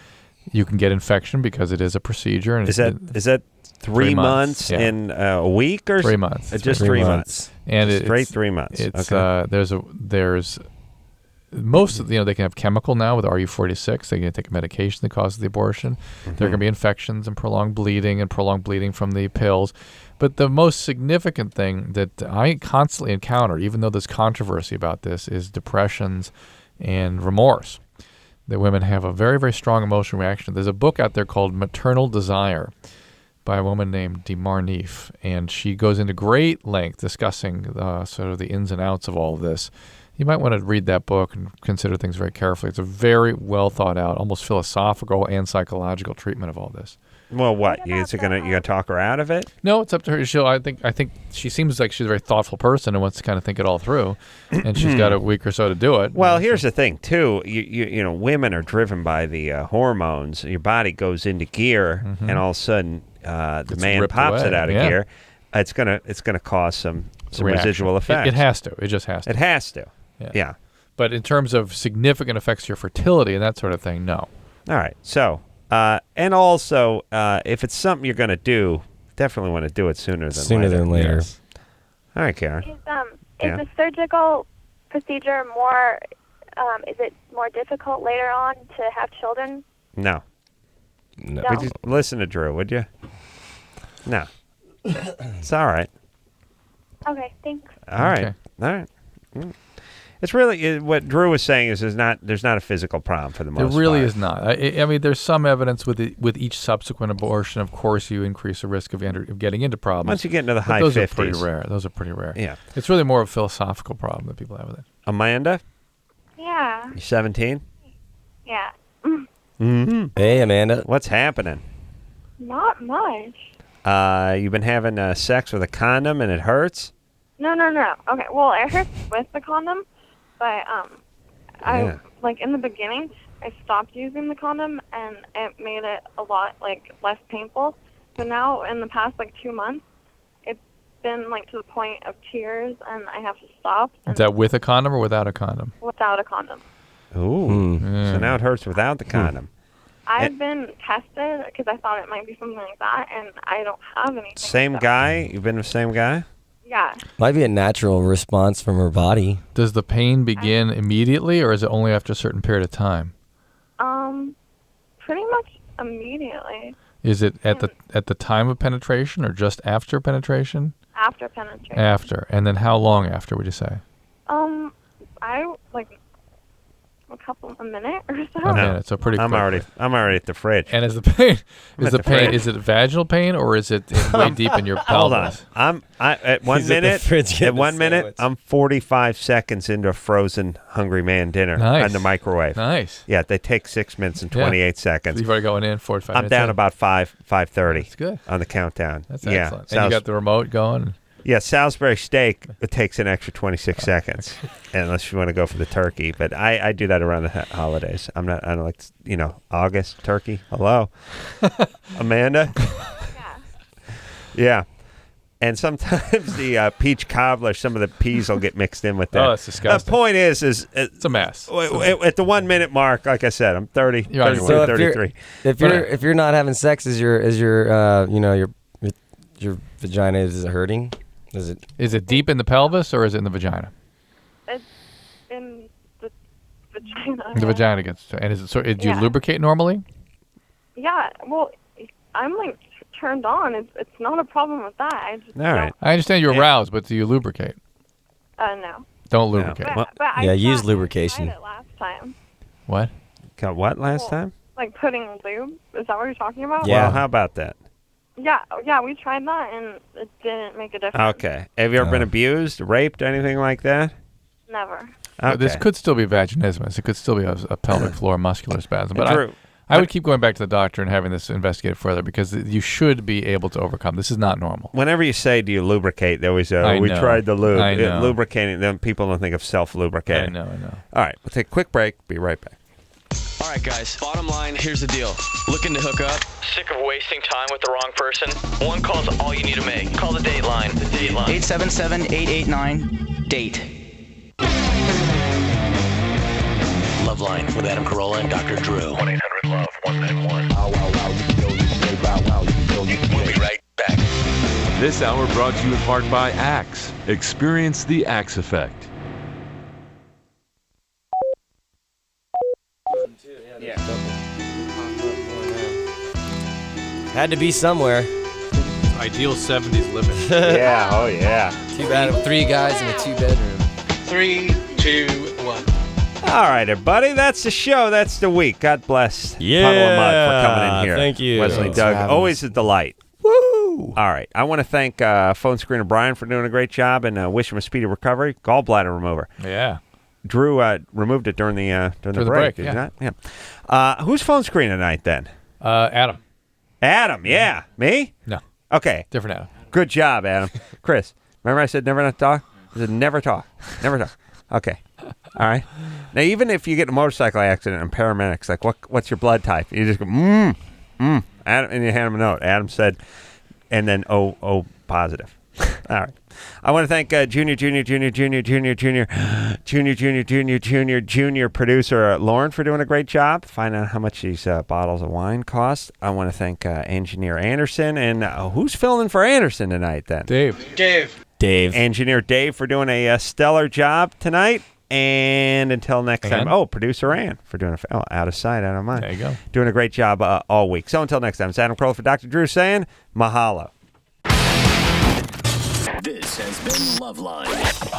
can get infection because it is a procedure. And is that 3 months yeah. in a week or 3 months? Just 3 months. And just it's 3 months. It's okay. There's most of they can have chemical now with RU46. They can take a medication that causes the abortion. There can be infections and prolonged bleeding from the pills. But the most significant thing that I constantly encounter, even though there's controversy about this, is depressions and remorse. That women have a very, very strong emotional reaction. There's a book out there called Maternal Desire by a woman named DeMarneef, and she goes into great length discussing sort of the ins and outs of all of this. You might want to read that book and consider things very carefully. It's a very well thought out, almost philosophical and psychological treatment of all this. Well, what? You gonna talk her out of it? No, it's up to her. I think she seems like she's a very thoughtful person and wants to kind of think it all through, and she's got a week or so to do it. Well, here's the thing too. You know, women are driven by the hormones. Your body goes into gear, and all of a sudden, the man pops it out of gear. It's gonna cause some residual effects. It has to. It just has to. It has to. Yeah. But in terms of significant effects to your fertility and that sort of thing, no. All right. So, and also, if it's something you're going to do, definitely want to do it sooner than later. Yes. All right, Karen. Is the surgical procedure more? Is it more difficult later on to have children? No. Would you listen to Drew? Would you? No. It's all right. Okay. Thanks. All right. All right. It's really what Drew was saying is there's not a physical problem for the most part. There really is not. I mean, there's some evidence with each subsequent abortion. Of course, you increase the risk of getting into problems. Once you get into the high 50s. Those are pretty rare. Those are pretty rare. Yeah. It's really more of a philosophical problem that people have with it. Amanda? Yeah. You 17? Yeah. Mm-hmm. Hey, Amanda. What's happening? Not much. You've been having sex with a condom and it hurts? No. Okay. Well, it hurts with the condom. But I like in the beginning, I stopped using the condom, and it made it a lot less painful. So now, in the past 2 months, it's been to the point of tears, and I have to stop. Is that with a condom or without a condom? Without a condom. Ooh. So now it hurts without the condom. I've been tested because I thought it might be something like that, and I don't have anything. Same guy? You've been with the same guy? Yeah. Might be a natural response from her body. Does the pain begin immediately, or is it only after a certain period of time? Pretty much immediately. Is it at the time of penetration or just after penetration? After penetration. After. And then how long after would you say? I a minute or so. A minute, so pretty I'm quick. I'm already at the fridge. And is the pain is it vaginal pain or is it way deep in your pelvis? Hold on. At 1 minute, I'm 45 seconds into a frozen Hungry Man dinner on the microwave. Nice. Yeah, they take 6 minutes and 28 seconds. So you've already going in 45 minutes. I'm down about 5:30. That's good. On the countdown. That's excellent. And you got the remote going? Yeah, Salisbury steak, it takes an extra 26 seconds, unless you want to go for the turkey. But I do that around the holidays. I don't like, August turkey. Hello, Amanda. Yeah. And sometimes the peach cobbler, some of the peas will get mixed in with that. Oh, that's disgusting. The point is it's a mess. At the 1 minute mark, like I said, I'm 30, You're 32, 33. If you're not having sex, is your vagina, is it hurting? Is it deep in the pelvis or is it in the vagina? It's in the vagina. The vagina gets. And is it so? Do you lubricate normally? Yeah. Well, I'm turned on. It's not a problem with that. I just all right. I understand you're aroused, but do you lubricate? No. Don't lubricate. But use lubrication. I tried it last time. What? Got what last time? Putting lube. Is that what you're talking about? Yeah. Well, how about that? Yeah, we tried that, and it didn't make a difference. Okay. Have you ever been abused, raped, anything like that? Never. Okay. This could still be vaginismus. It could still be a pelvic floor muscular spasm. But I would keep going back to the doctor and having this investigated further because you should be able to overcome. This is not normal. Whenever you say, do you lubricate, they always we tried the lube. I know. Lubricating, then people don't think of self-lubricating. I know. All right, we'll take a quick break. Be right back. All right, guys. Bottom line, here's the deal. Looking to hook up? Sick of wasting time with the wrong person? One call's all you need to make. Call the Dateline. The Dateline. 877-889-DATE. LoveLine with Adam Carolla and Dr. Drew. 1-800-LOVE-191. We'll be right back. This hour brought to you in part by Axe. Experience the Axe effect. Had to be somewhere. Ideal 70s living. Yeah, oh yeah. Too bad 3 guys in a 2-bedroom. 3, 2, 1. All right, everybody. That's the show. That's the week. God bless Yeah. Puddle of Mud for coming in here. Thank you. Wesley, Thanks Doug, for having always a delight. Woo! All right. I want to thank phone screener Brian for doing a great job and wish him a speedy recovery. Gallbladder remover. Yeah. Drew removed it during the break. Did you not? Yeah. Who's phone screen tonight then? Adam. Adam, yeah. Me? No. Okay. Different Adam. Good job, Adam. Chris, remember I said never not talk? I said never talk. Never talk. Okay. All right. Now, even if you get in a motorcycle accident and paramedics, like, what's your blood type? You just go, Adam, and you hand him a note. Adam said, and then, O positive. All right. I want to thank junior producer Lauren for doing a great job. Find out how much these bottles of wine cost. I want to thank engineer Anderson. And who's filling for Anderson tonight then? Dave. Engineer Dave for doing a stellar job tonight. And until next time, producer Ann for doing out of sight, out of mind. There you go. Doing a great job all week. So until next time, it's Adam Carolla for Dr. Drew saying mahalo. This has been LoveLine.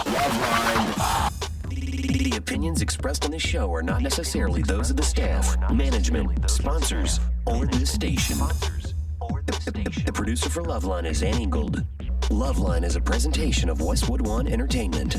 LoveLine. The opinions expressed on this show are not necessarily those of the staff, management, sponsors, or this station. The producer for LoveLine is Annie Gold. LoveLine is a presentation of Westwood One Entertainment.